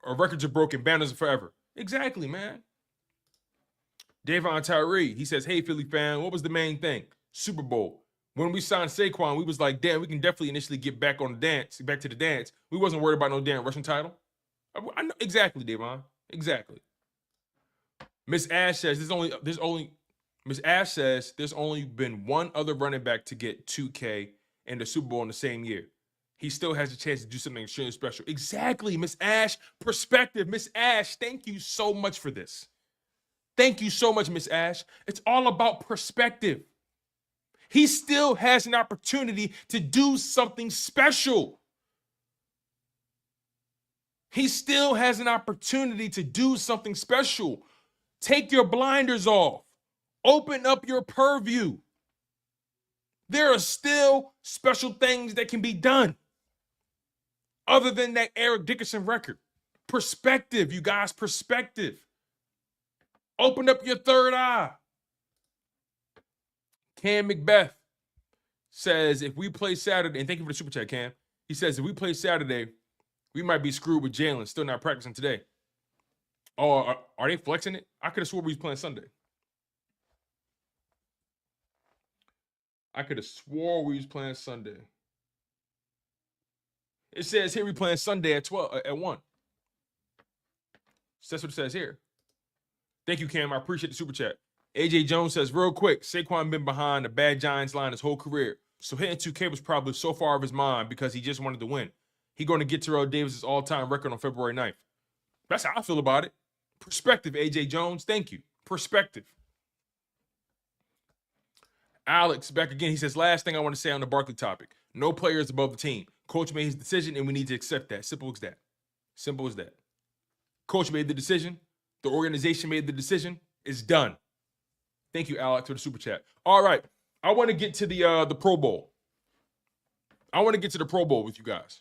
Our records are broken, banners are forever. Exactly, man. Davon Tyree, he says, hey, Philly fan, what was the main thing? Super Bowl. When we signed Saquon, we was like, damn, we can definitely initially get back to the dance. We wasn't worried about no damn rushing title. I know exactly, Davon. Exactly. Miss Ash says Miss Ash says there's only been one other running back to get 2K and the Super Bowl in the same year. He still has a chance to do something extremely special. Exactly, Miss Ash. Perspective. Miss Ash, thank you so much for this. Thank you so much, Miss Ash. It's all about perspective. He still has an opportunity to do something special. He still has an opportunity to do something special. Take your blinders off. Open up your purview. There are still special things that can be done other than that Eric Dickerson record. Perspective, you guys, perspective. Open up your third eye. Cam Macbeth says, if we play Saturday, and thank you for the super chat, Cam. He says, if we play Saturday, we might be screwed with Jalen, still not practicing today. Oh, are they flexing it? I could have swore we was playing Sunday. I could have swore we was playing Sunday. It says here we playing Sunday at 1. So that's what it says here. Thank you, Cam. I appreciate the super chat. AJ Jones says, real quick, Saquon been behind a bad Giants line his whole career. So hitting 2K was probably so far of his mind because he just wanted to win. He going to get Terrell Davis's all-time record on February 9th. That's how I feel about it. Perspective, AJ Jones. Thank you. Perspective. Alex, back again. He says, last thing I want to say on the Barkley topic. No player is above the team. Coach made his decision, and we need to accept that. Simple as that. Simple as that. Coach made the decision. The organization made the decision. It's done. Thank you, Alex, for the super chat. All right. I want to get to the Pro Bowl. I want to get to the Pro Bowl with you guys.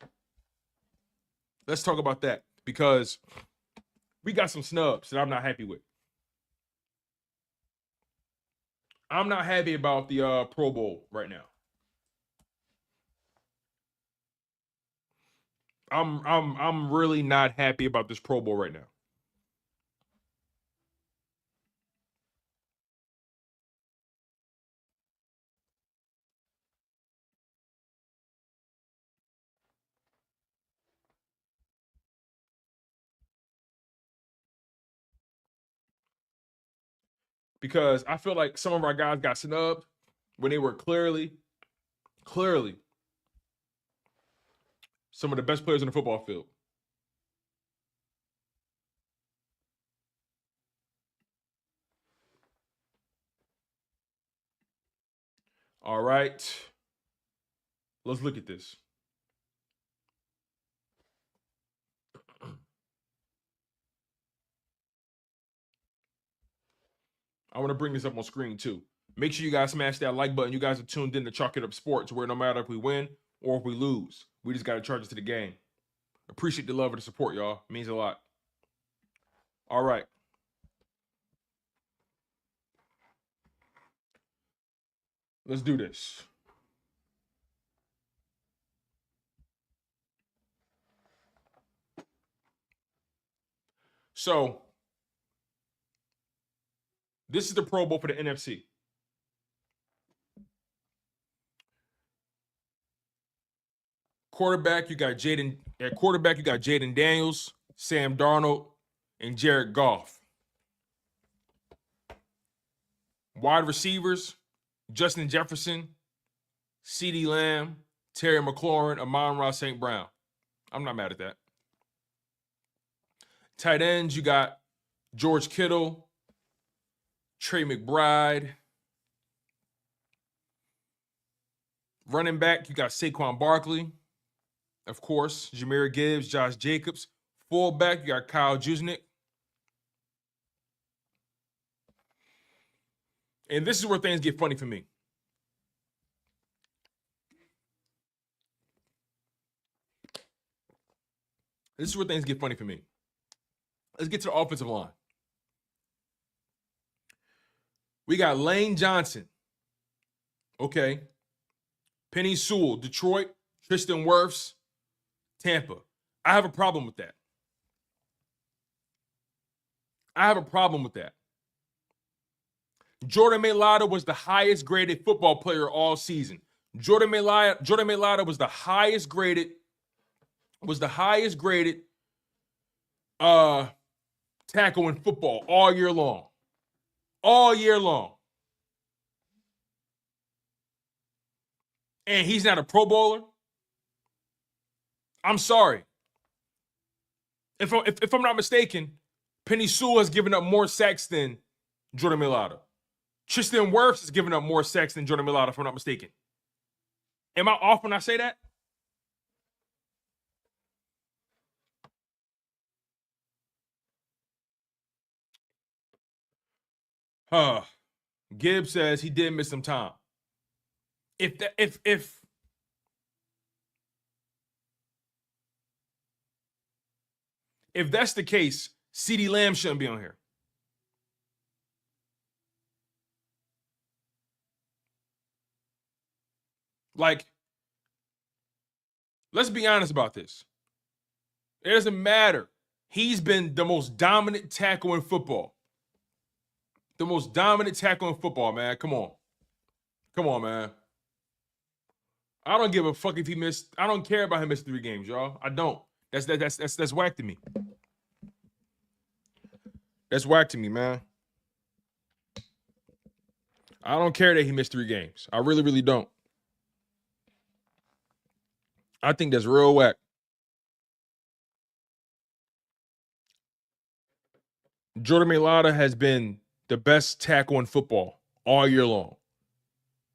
Let's talk about that because we got some snubs that I'm not happy with. I'm not happy about the Pro Bowl right now. I'm really not happy about this Pro Bowl right now. Because I feel like some of our guys got snubbed when they were clearly some of the best players in the football field. All right. Let's look at this. I want to bring this up on screen too. Make sure you guys smash that like button. You guys are tuned in to Chalk It Up Sports, where no matter if we win or if we lose, we just got to charge it to the game. Appreciate the love and the support, y'all. It means a lot. All right. Let's do this. So, this is the Pro Bowl for the NFC. Quarterback, you got Jaden Daniels, Sam Darnold, and Jared Goff. Wide receivers, Justin Jefferson, CeeDee Lamb, Terry McLaurin, Amon-Ra St. Brown. I'm not mad at that. Tight ends, you got George Kittle, Trey McBride. Running back, you got Saquon Barkley. Of course, Jahmyr Gibbs, Josh Jacobs. Fullback, you got Kyle Juszczyk. And this is where things get funny for me. This is where things get funny for me. Let's get to the offensive line. We got Lane Johnson. Okay. Penny Sewell, Detroit. Tristan Wirfs, Tampa. I have a problem with that. Jordan Mailata was the highest graded football player all season. Jordan Mailata was the highest graded tackle in football all year long. All year long. And he's not a Pro Bowler? I'm sorry. If I'm not mistaken, Penny Sewell has given up more sacks than Jordan Mailata. Tristan Wirfs has given up more sacks than Jordan Mailata, if I'm not mistaken. Am I off when I say that? Gibbs says he did miss some time. If that's the case, CeeDee Lamb shouldn't be on here. Like, let's be honest about this. It doesn't matter. He's been the most dominant tackle in football. The most dominant tackle in football, man. Come on. Come on, man. I don't give a fuck if he missed. I don't care about him missing 3 games, y'all. I don't. That's whack to me. That's whack to me, man. I don't care that he missed 3 games. I really, really don't. I think that's real whack. Jordan Mailata has been the best tackle in football all year long.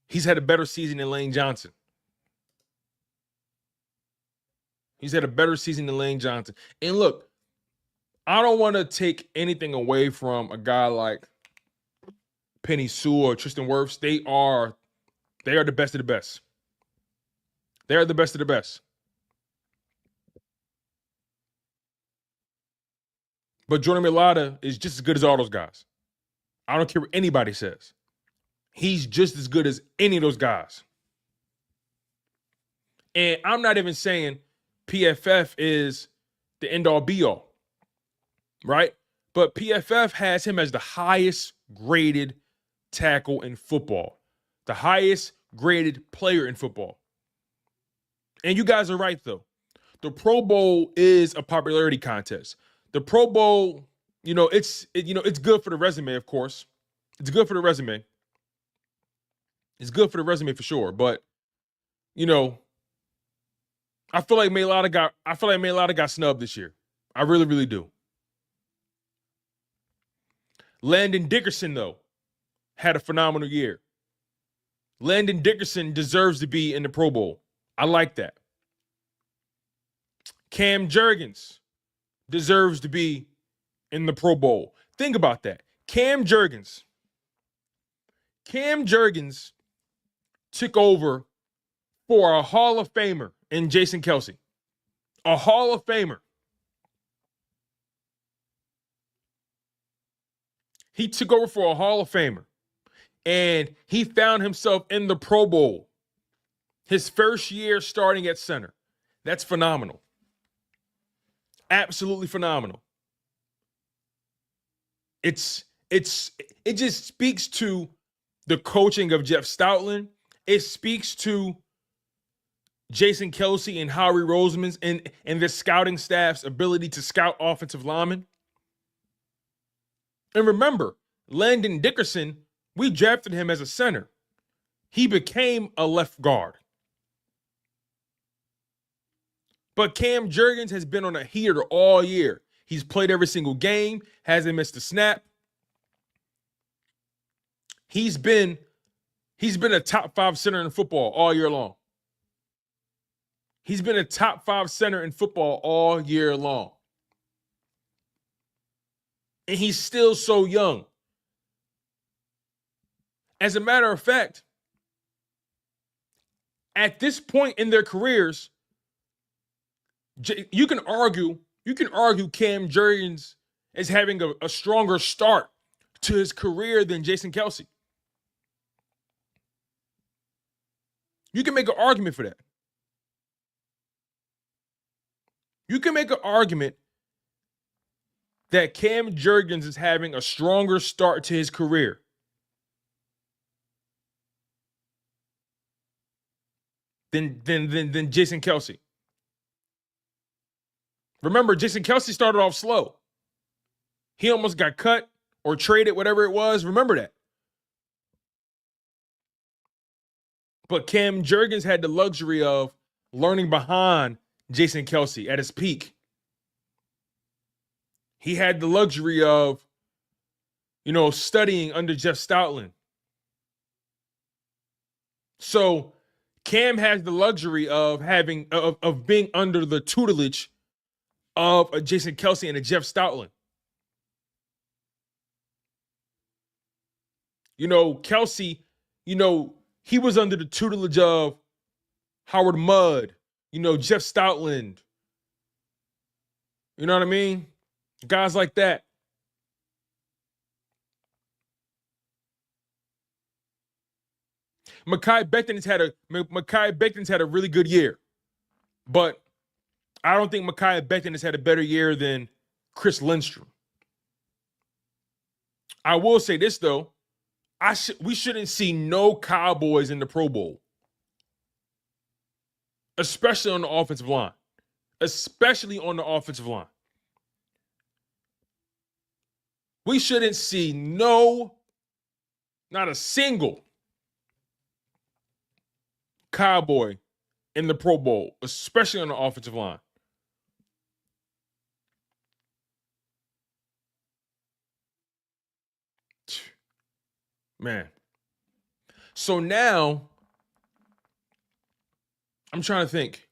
He's had a better season than Lane Johnson. And look, I don't want to take anything away from a guy like Penny Sewell or Tristan Wirfs. They are the best of the best. They are the best of the best. But Jordan Mailata is just as good as all those guys. I don't care what anybody says. He's just as good as any of those guys. And I'm not even saying PFF is the end-all be-all, right? But PFF has him as the highest graded tackle in football, the highest graded player in football. And you guys are right, though. The Pro Bowl is a popularity contest. The Pro Bowl, it's good for the resume, of course. It's good for the resume. It's good for the resume for sure. But, I feel like Mailata got snubbed this year. I really, really do. Landon Dickerson, though, had a phenomenal year. Landon Dickerson deserves to be in the Pro Bowl. I like that. Cam Jurgens deserves to be in the Pro Bowl. Think about that. Cam Jurgens took over for a Hall of Famer in Jason Kelce. A Hall of Famer. He took over for a Hall of Famer. And he found himself in the Pro Bowl. His first year starting at center. That's phenomenal. Absolutely phenomenal. It just speaks to the coaching of Jeff Stoutland. It speaks to Jason Kelce and Howie Roseman's and the scouting staff's ability to scout offensive linemen. And remember, Landon Dickerson, we drafted him as a center. He became a left guard. But Cam Jurgens has been on a heater all year. He's played every single game, hasn't missed a snap. He's been a top 5 center in football all year long. He's been a top 5 center in football all year long. And he's still so young. As a matter of fact, at this point in their careers, you can argue Cam Jurgens is having a stronger start to his career than Jason Kelce. You can make an argument for that. You can make an argument that Cam Jurgens is having a stronger start to his career than Jason Kelce. Remember, Jason Kelce started off slow. He almost got cut or traded, whatever it was. Remember that. But Cam Jurgens had the luxury of learning behind Jason Kelce at his peak. He had the luxury of, studying under Jeff Stoutland. So Cam has the luxury of being under the tutelage of a Jason Kelce and a Jeff Stoutland. Kelce, he was under the tutelage of Howard Mudd, Jeff Stoutland. You know what I mean? Guys like that. Mekhi Becton's had a really good year. But I don't think Mekhi Becton has had a better year than Chris Lindstrom. I will say this, though. We shouldn't see no Cowboys in the Pro Bowl. Especially on the offensive line. We shouldn't see not a single Cowboy in the Pro Bowl, especially on the offensive line. Man. So now, I'm trying to think.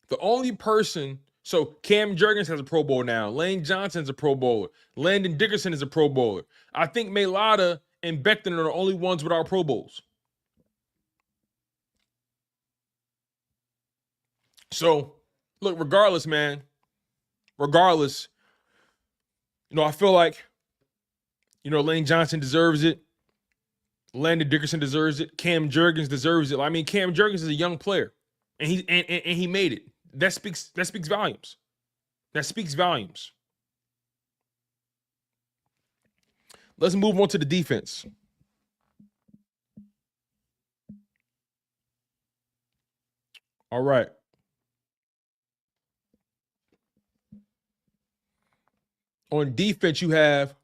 The only person, so Cam Jurgens has a Pro Bowl now. Lane Johnson's a Pro Bowler. Landon Dickerson is a Pro Bowler. I think Mailata and Becton are the only ones without Pro Bowls. So, look, regardless, man, I feel like, Lane Johnson deserves it. Landon Dickerson deserves it. Cam Jurgens deserves it. I mean, Cam Jurgens is a young player, and he made it. That speaks volumes. Let's move on to the defense. All right. On defense, you have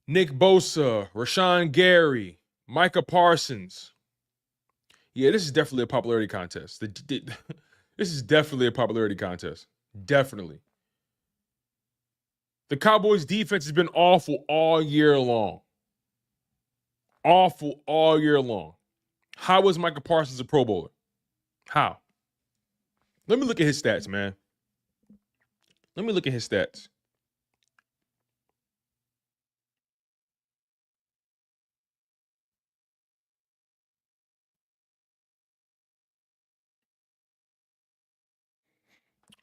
Nick Bosa, Rashawn Gary, Micah Parsons. Yeah, this is definitely a popularity contest. This is definitely a popularity contest. Definitely. The Cowboys' defense has been awful all year long. Awful all year long. How was Micah Parsons a Pro Bowler? How? Let me look at his stats, man. Let me look at his stats.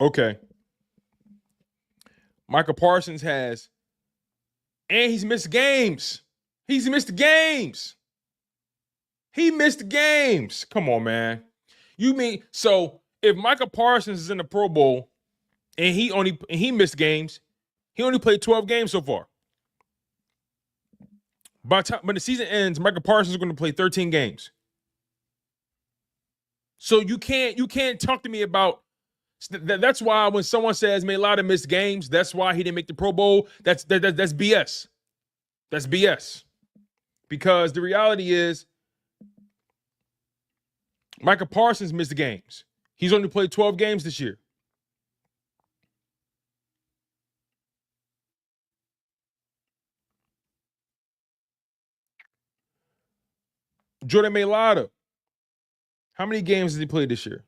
Okay. Micah Parsons and he's missed games. He missed games. Come on, man. You mean, so if Micah Parsons is in the Pro Bowl and he missed games, he only played 12 games so far. When the season ends, Micah Parsons is going to play 13 games. So you can't talk to me about. That's why when someone says Mailata missed games, that's why he didn't make the Pro Bowl. That's BS. That's BS. Because the reality is, Micah Parsons missed the games. He's only played 12 games this year. Jordan Mailata, how many games has he played this year?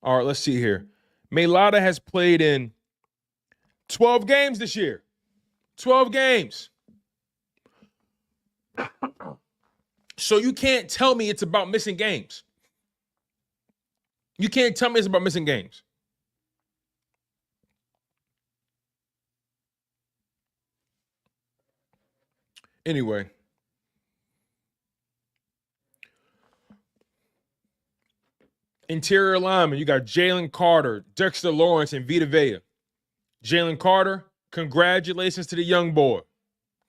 All right, let's see here. Mailata has played in 12 games this year. 12 games. So you can't tell me it's about missing games. You can't tell me it's about missing games. Anyway. Interior lineman, you got Jalen Carter, Dexter Lawrence, and Vita Vea. Jalen Carter, congratulations to the young boy.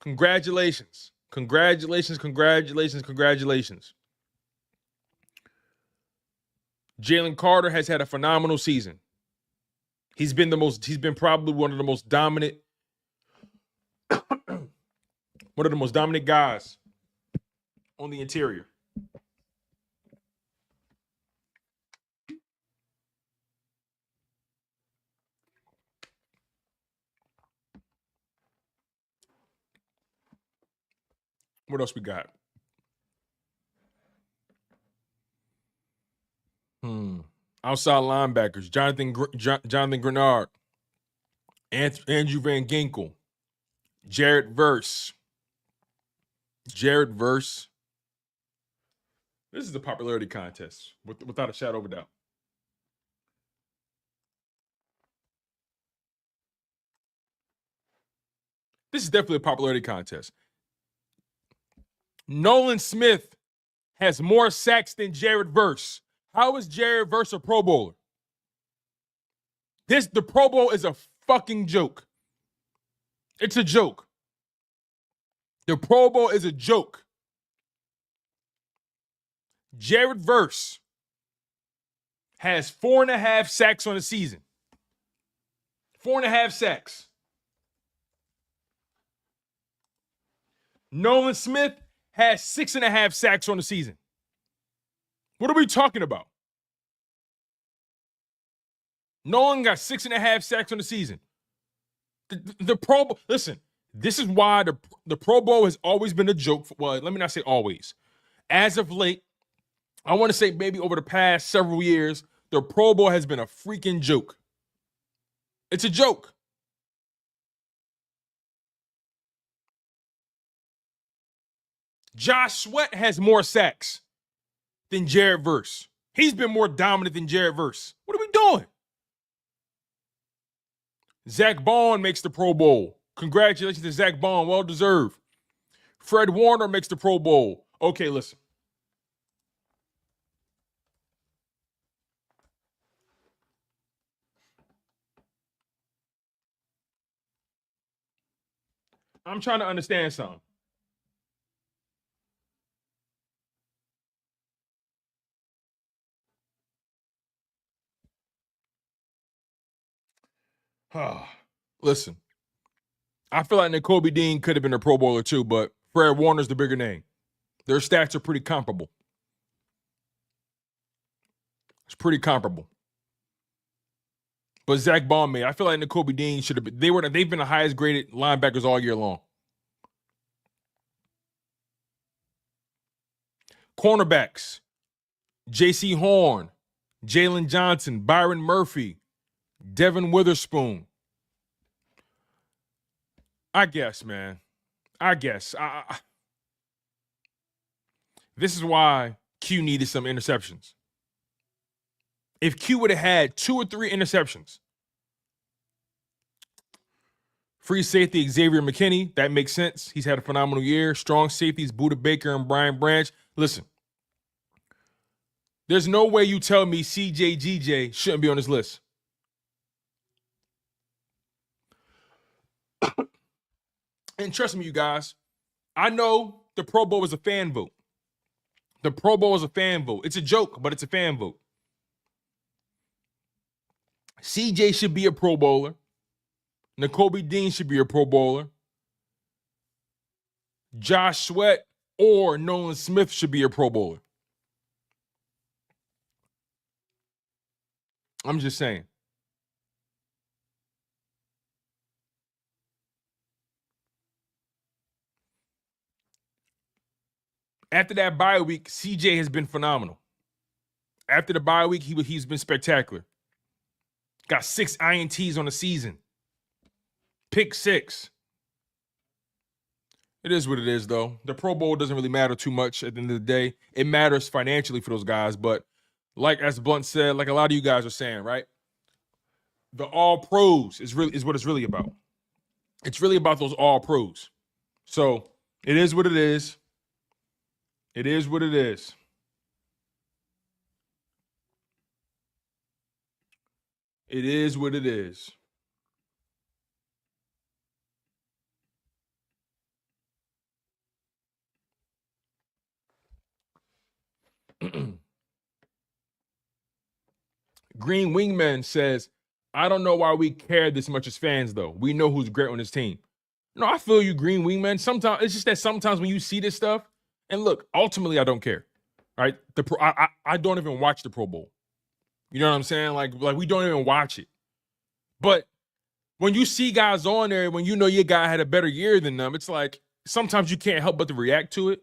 Congratulations. Congratulations, congratulations, congratulations. Jalen Carter has had a phenomenal season. He's been probably one of the most dominant guys on the interior. What else we got? Outside linebackers, Jonathan Grenard, Andrew Van Ginkel, Jared Verse. This is the popularity contest, without a shadow of a doubt. This is definitely a popularity contest. Nolan Smith has more sacks than Jared Verse. How is Jared Verse a Pro Bowler? The Pro Bowl is a fucking joke. It's a joke. The Pro Bowl is a joke. Jared Verse has 4.5 sacks on the season. 4.5 sacks. Nolan Smith has 6.5 sacks on the season. What are we talking about? Nolan got 6.5 sacks on the season. The Pro Bowl, listen, this is why the Pro Bowl has always been a joke. Well, let me not say always. As of late, I want to say maybe over the past several years, the Pro Bowl has been a freaking joke. It's a joke. Josh Sweat has more sacks than Jared Verse. He's been more dominant than Jared Verse. What are we doing? Zach Bond makes the Pro Bowl. Congratulations to Zach Bond. Well deserved. Fred Warner makes the Pro Bowl. Okay, listen. I'm trying to understand something. Listen, I feel like Nakobe Dean could have been a Pro Bowler too, but Fred Warner's the bigger name. Their stats are pretty comparable. It's pretty comparable. But Zach Bond, I feel like Nakobe Dean should have been. They've been the highest graded linebackers all year long. Cornerbacks: J.C. Horn, Jalen Johnson, Byron Murphy, Devin Witherspoon. I guess, man. This is why Q needed some interceptions. If Q would have had 2 or 3 interceptions, free safety Xavier McKinney, that makes sense. He's had a phenomenal year. Strong safeties Budda Baker and Brian Branch. Listen, there's no way you tell me CJ shouldn't be on this list. And trust me, you guys, I know the Pro Bowl is a fan vote. The Pro Bowl is a fan vote. It's a joke, but it's a fan vote. CJ should be a Pro Bowler. Nakobe Dean should be a Pro Bowler. Josh Sweat or Nolan Smith should be a Pro Bowler. I'm just saying. After that bye week, CJ has been phenomenal. After the bye week, he's been spectacular. Got 6 INTs on the season. Pick 6. It is what it is, though. The Pro Bowl doesn't really matter too much at the end of the day. It matters financially for those guys, but like as Blunt said, like a lot of you guys are saying, right? The All Pros is what it's really about. It's really about those All Pros. So it is what it is. It is what it is. It is what it is. Green Wingman says, I don't know why we care this much as fans, though. We know who's great on this team. No, I feel you, Green Wingman. Sometimes it's just that sometimes when you see this stuff, and look, ultimately, I don't care. Right? I don't even watch the Pro Bowl. You know what I'm saying? Like we don't even watch it. But when you see guys on there, when you know your guy had a better year than them, it's like sometimes you can't help but to react to it.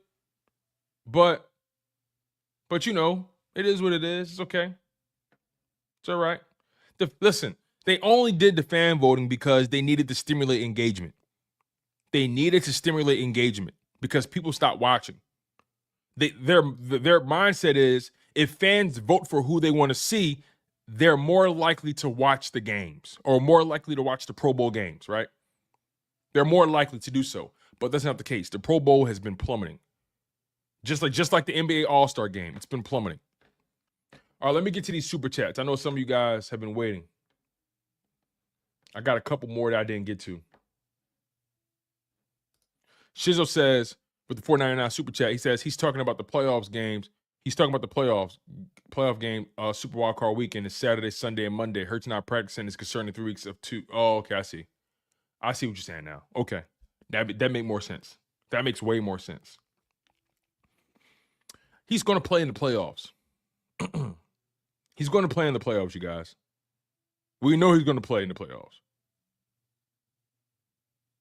But you know, it is what it is. It's okay. It's all right. Listen, they only did the fan voting because they needed to stimulate engagement. They needed to stimulate engagement because people stopped watching. Their mindset is if fans vote for who they want to see, they're more likely to watch the games or more likely to watch the Pro Bowl games, right? They're more likely to do so, but that's not the case. The Pro Bowl has been plummeting. Just like the NBA All-Star game, it's been plummeting. All right, let me get to these super chats. I know some of you guys have been waiting. I got a couple more that I didn't get to. Shizzo says, with the $4.99 super chat, he says he's talking about the playoffs games. He's talking about the playoff game, Super Wild Card weekend is Saturday, Sunday, and Monday. Hurts not practicing is concerning 3 weeks of 2. Oh, okay, I see what you're saying now. Okay, that makes more sense. That makes way more sense. He's going to play in the playoffs. He's going to play in the playoffs, you guys. We know he's going to play in the playoffs.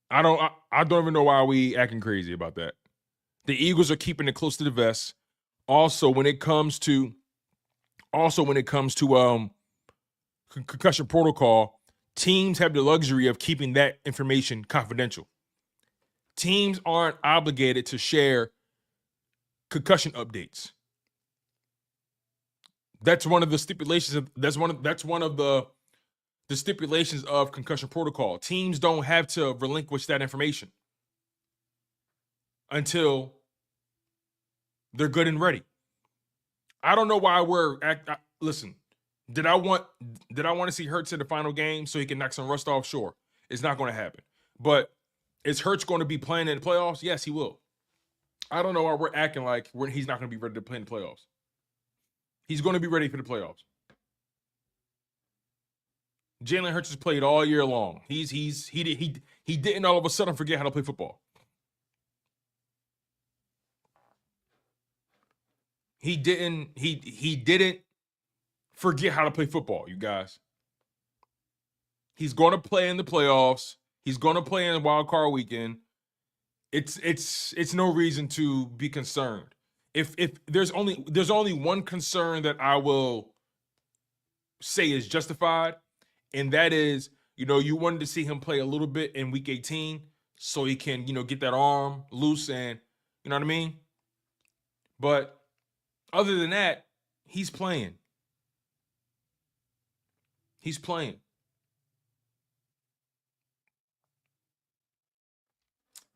I don't even know why we acting crazy about that. The Eagles are keeping it close to the vest. Also, when it comes to concussion protocol, teams have the luxury of keeping that information confidential. Teams aren't obligated to share concussion updates. That's one of the stipulations. That's one of the stipulations of concussion protocol. Teams don't have to relinquish that information until they're good and ready. I don't know why listen, did I want to see Hurts in the final game so he can knock some rust off? Sure. It's not going to happen. But is Hurts going to be playing in the playoffs? Yes, he will. I don't know why we're acting like he's not going to be ready to play in the playoffs. He's going to be ready for the playoffs. Jalen Hurts has played all year long. He didn't all of a sudden forget how to play football. He didn't forget how to play football, you guys. He's going to play in the playoffs. He's going to play in the wild card weekend. It's no reason to be concerned. If there's only one concern that I will say is justified, and that is, you wanted to see him play a little bit in week 18 so he can, get that arm loose and, you know what I mean? But other than that, he's playing. He's playing.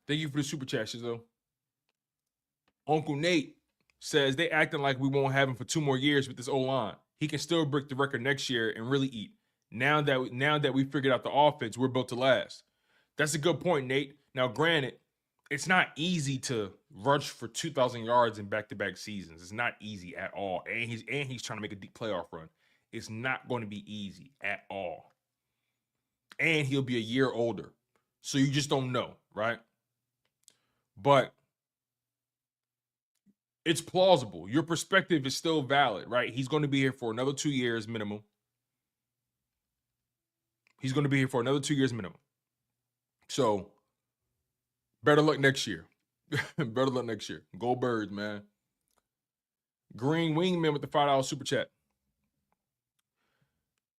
Thank you for the super chat, Shizzo. Uncle Nate says they acting like we won't have him for 2 more years with this O-line. He can still break the record next year and really eat. Now that we figured out the offense, we're built to last. That's a good point, Nate. Now, granted, it's not easy to rush for 2,000 yards in back-to-back seasons. It's not easy at all. And he's trying to make a deep playoff run. It's not going to be easy at all. And he'll be a year older. So you just don't know, right? But it's plausible. Your perspective is still valid, right? He's going to be here for another 2 years minimum. He's going to be here for another 2 years minimum. So, better luck next year. Better luck next year. Go Birds, man. Green Wingman with the $5 super chat.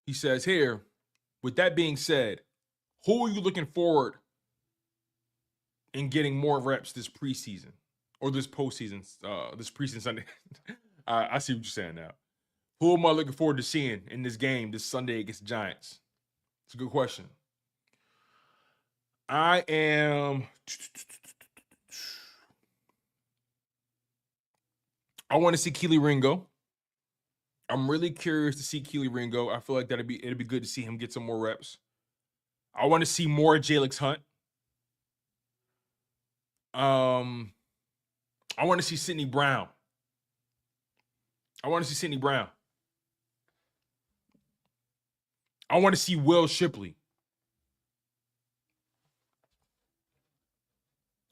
He says here, with that being said, who are you looking forward in getting more reps this preseason or this postseason, this preseason Sunday? I see what you're saying now. Who am I looking forward to seeing in this game this Sunday against the Giants? It's a good question. I want to see Keely Ringo. I'm really curious to see Keely Ringo. I feel like it'd be good to see him get some more reps. I want to see more Jalix Hunt. I want to see Sydney Brown. I want to see Will Shipley.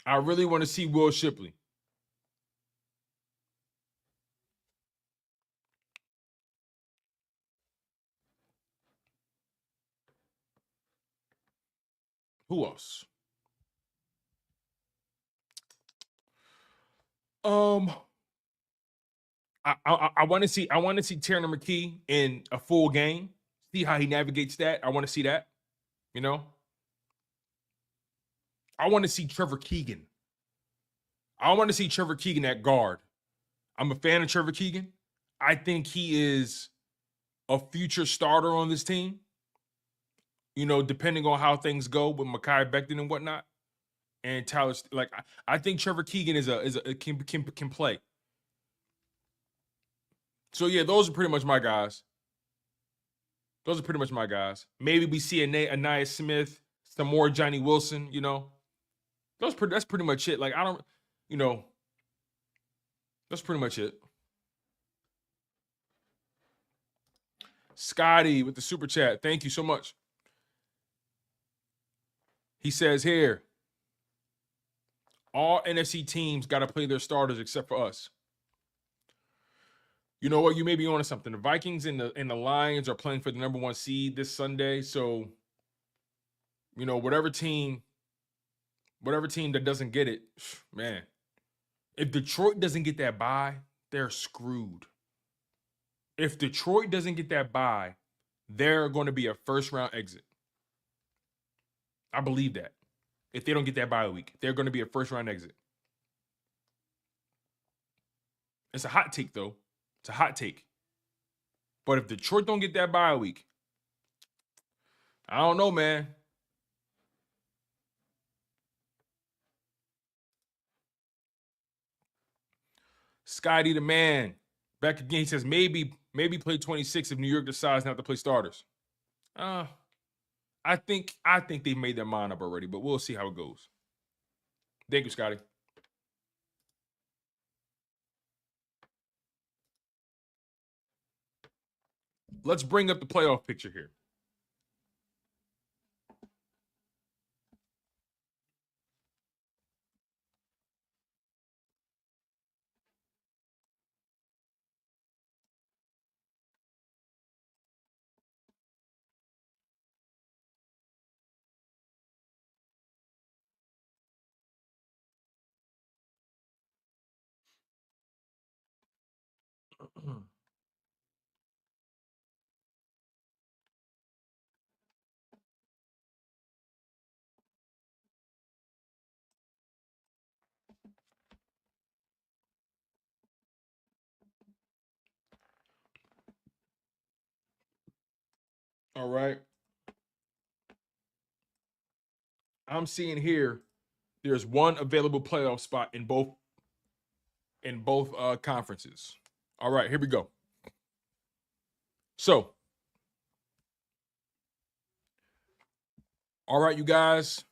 I really want to see Will Shipley. Who else? I want to see Tanner McKee in a full game. See how he navigates that. I want to see that. You know. I want to see Trevor Keegan. I want to see Trevor Keegan at guard. I'm a fan of Trevor Keegan. I think he is a future starter on this team. You know, depending on how things go with Mekhi Becton and whatnot, and Tyler. Like, I think Trevor Keegan can play. So yeah, those are pretty much my guys. Maybe we see Anaya Smith, some more Johnny Wilson. You know, that's pretty much it. Like, I don't, you know, that's pretty much it. Scotty with the super chat. Thank you so much. He says here, all NFC teams got to play their starters except for us. You know what? You may be onto something. The Vikings and the Lions are playing for the number 1 seed this Sunday. So, you know, whatever team that doesn't get it, man. If Detroit doesn't get that bye, they're screwed. If Detroit doesn't get that bye, they're going to be a first-round exit. I believe that. If they don't get that bye week, they're going to be a first-round exit. It's a hot take, though. It's a hot take. But if Detroit don't get that bye week, I don't know, man. Scotty the man. Back again, he says maybe play 26 if New York decides not to play starters. I think they made their mind up already, but we'll see how it goes. Thank you, Scotty. Let's bring up the playoff picture here. All right. I'm seeing here there's one available playoff spot in both conferences. All right, here we go. So, all right, you guys.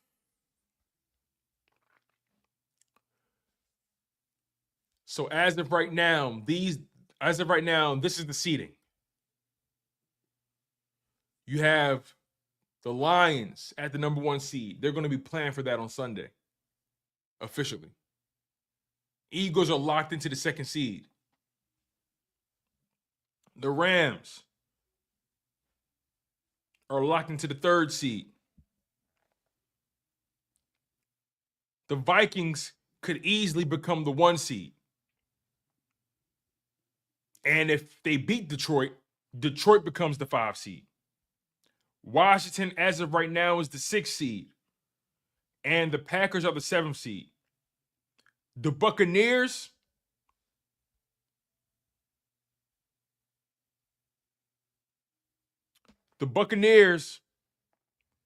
So as of right now, this is the seeding. You have the Lions at the number 1 seed. They're going to be playing for that on Sunday, officially. Eagles are locked into the 2nd seed. The Rams are locked into the 3rd seed. The Vikings could easily become the 1 seed. And if they beat Detroit, Detroit becomes the 5 seed. Washington, as of right now, is the 6th seed. And the Packers are the 7th seed. The Buccaneers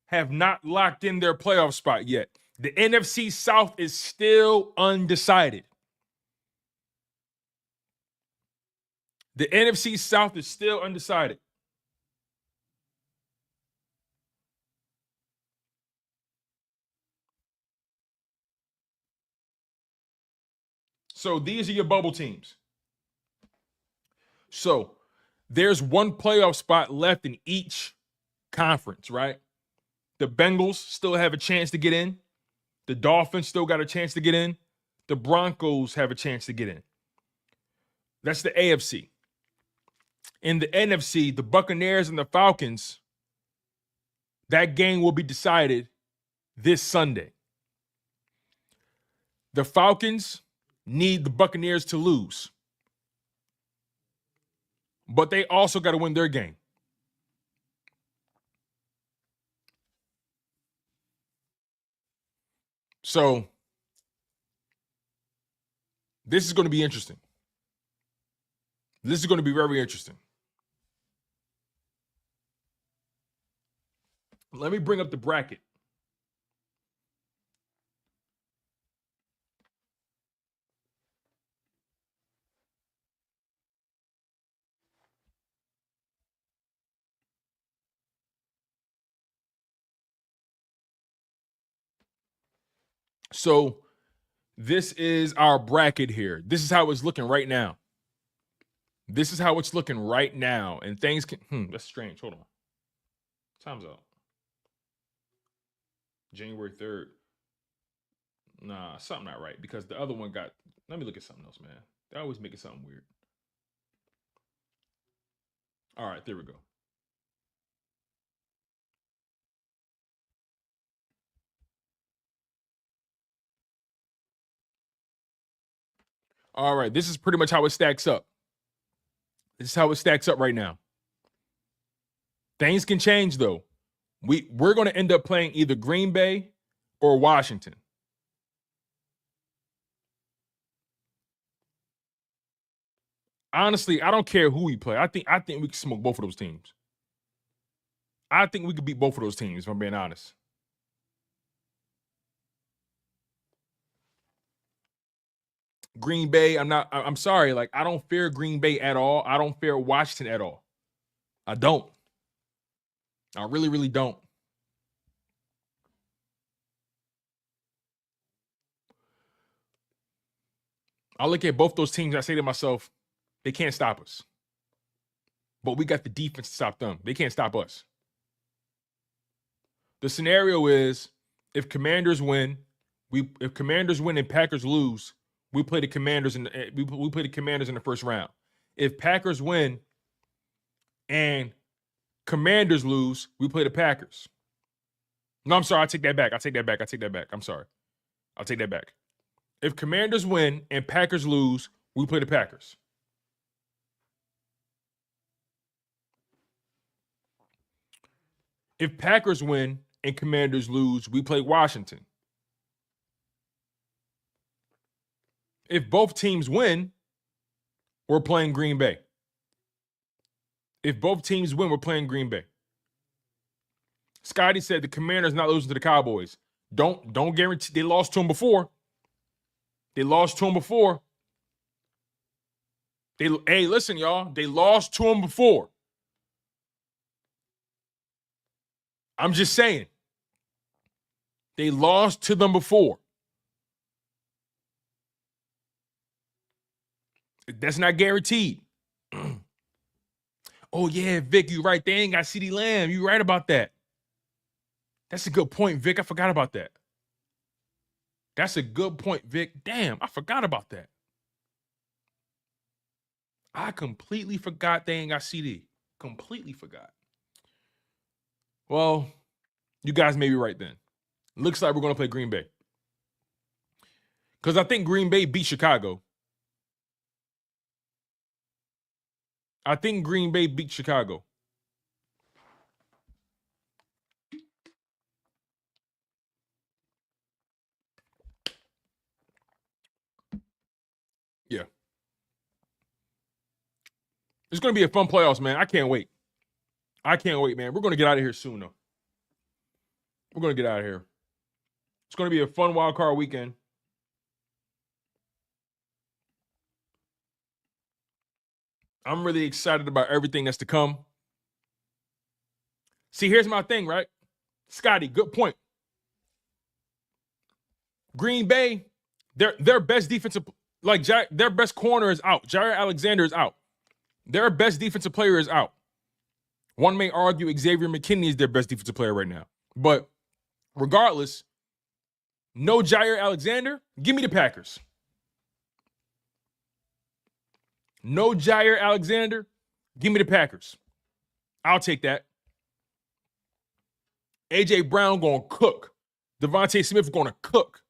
have not locked in their playoff spot yet. The NFC South is still undecided. The NFC South is still undecided. So these are your bubble teams. So there's one playoff spot left in each conference, right? The Bengals still have a chance to get in. The Dolphins still got a chance to get in. The Broncos have a chance to get in. That's the AFC. In the NFC, the Buccaneers and the Falcons, that game will be decided this Sunday. The Falcons need the Buccaneers to lose, but they also got to win their game. So this is going to be interesting. This is going to be very interesting. Let me bring up the bracket. So this is our bracket here. This is how it's looking right now. This is how it's looking right now. And things can, that's strange. Hold on. Time's up. January 3rd. Nah, something not right because the other one got, let me look at something else, man. They're always making something weird. All right, there we go. All right, this is pretty much how it stacks up. This is how it stacks up right now. Things can change though. We're going to end up playing either Green Bay or Washington. Honestly, I don't care who we play. I think we can smoke both of those teams. I think we could beat both of those teams, if I'm being honest. Green Bay, I'm sorry. Like, I don't fear Green Bay at all. I don't fear Washington at all. I don't. I really, really don't. I look at both those teams. I say to myself, they can't stop us. But we got the defense to stop them. They can't stop us. The scenario is if Commanders win and Packers lose, we play the Commanders in the first round. If Packers win and Commanders lose, we play the Packers. No, I'm sorry. I take that back. I'm sorry. I'll take that back. If Commanders win and Packers lose, we play the Packers. If Packers win and Commanders lose, we play Washington. If both teams win, we're playing Green Bay. If both teams win, we're playing Green Bay. Scotty said the Commanders not losing to the Cowboys. Don't guarantee. They lost to them before. Hey, listen, y'all. They lost to them before. I'm just saying. They lost to them before. That's not guaranteed. Oh, yeah, Vic, you right. They ain't got CeeDee Lamb. You right about that. That's a good point, Vic. I forgot about that. That's a good point, Vic. Damn, I forgot about that. I completely forgot they ain't got CD. Completely forgot. Well, you guys may be right then. Looks like we're going to play Green Bay. Because I think Green Bay beat Chicago. Yeah. It's going to be a fun playoffs, man. I can't wait. I can't wait, man. We're going to get out of here soon, though. We're going to get out of here. It's going to be a fun wild card weekend. I'm really excited about everything that's to come. See, here's my thing, right? Scotty, good point. Green Bay, their best defensive, their best corner is out. Jair Alexander is out. Their best defensive player is out. One may argue Xavier McKinney is their best defensive player right now. But regardless, no Jair Alexander, give me the Packers. No Jair Alexander, give me the Packers. I'll take that. A.J. Brown going to cook. Devontae Smith going to cook.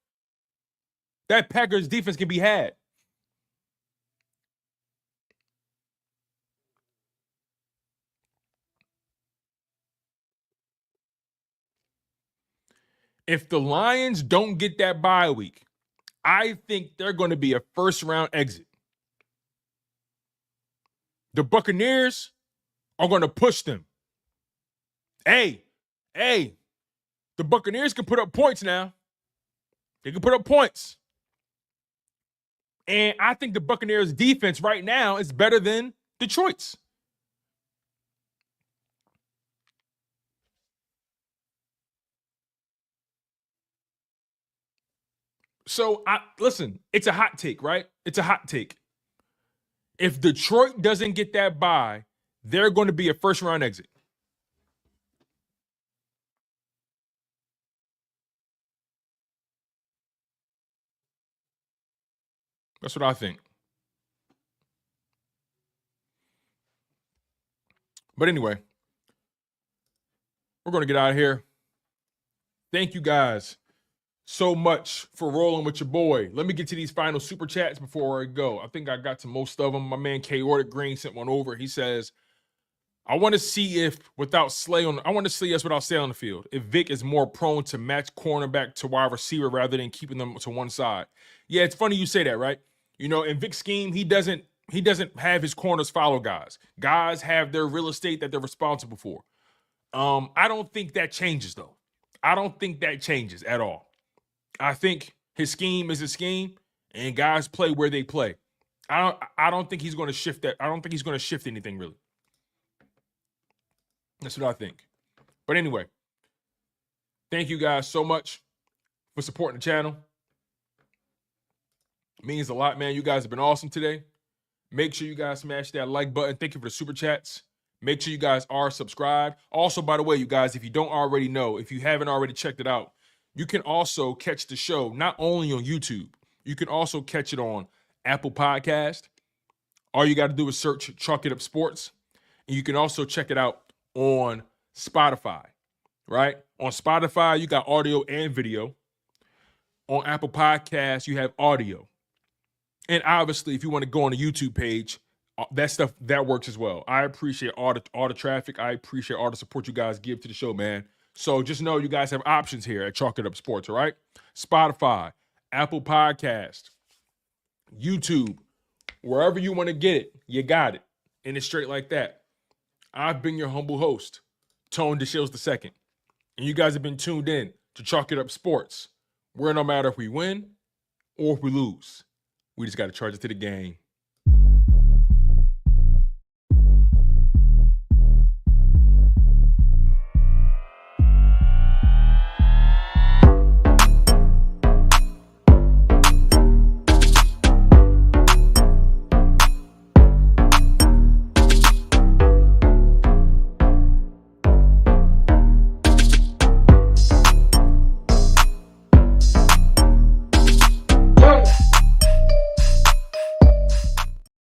That Packers defense can be had. If the Lions don't get that bye week, I think they're going to be a first-round exit. The Buccaneers are going to push them. Hey, the Buccaneers can put up points now. They can put up points. And I think the Buccaneers' defense right now is better than Detroit's. So, listen, it's a hot take, right? It's a hot take. If Detroit doesn't get that bye, they're going to be a first-round exit. That's what I think. But anyway, we're going to get out of here. Thank you guys so much for rolling with your boy. Let me get to these final super chats before I go. I think I got to most of them. My man Chaotic Green sent one over. He says, I want to see us without Slay on the field. If Vic is more prone to match cornerback to wide receiver rather than keeping them to one side. Yeah, it's funny you say that, right? You know, in Vic's scheme, he doesn't have his corners follow guys. Guys have their real estate that they're responsible for. I don't think that changes, though. I don't think that changes at all. I think his scheme is a scheme, and guys play where they play. I don't think he's going to shift that. I don't think he's going to shift anything, really. That's what I think. But anyway, thank you guys so much for supporting the channel. It means a lot, man. You guys have been awesome today. Make sure you guys smash that like button. Thank you for the super chats. Make sure you guys are subscribed. Also, by the way, you guys, if you don't already know, if you haven't already checked it out, you can also catch the show not only on YouTube, you can also catch it on Apple Podcast. All you got to do is search Chalk It Up Sports. And you can also check it out on Spotify, right? On Spotify, you got audio and video. On Apple Podcasts, you have audio. And obviously, if you want to go on the YouTube page, that stuff, that works as well. I appreciate all the traffic. I appreciate all the support you guys give to the show, man. So just know you guys have options here at Chalk It Up Sports, all right? Spotify, Apple Podcast, YouTube, wherever you want to get it, you got it. And it's straight like that. I've been your humble host, Tone DeShields II. And you guys have been tuned in to Chalk It Up Sports, where no matter if we win or if we lose, we just got to charge it to the game.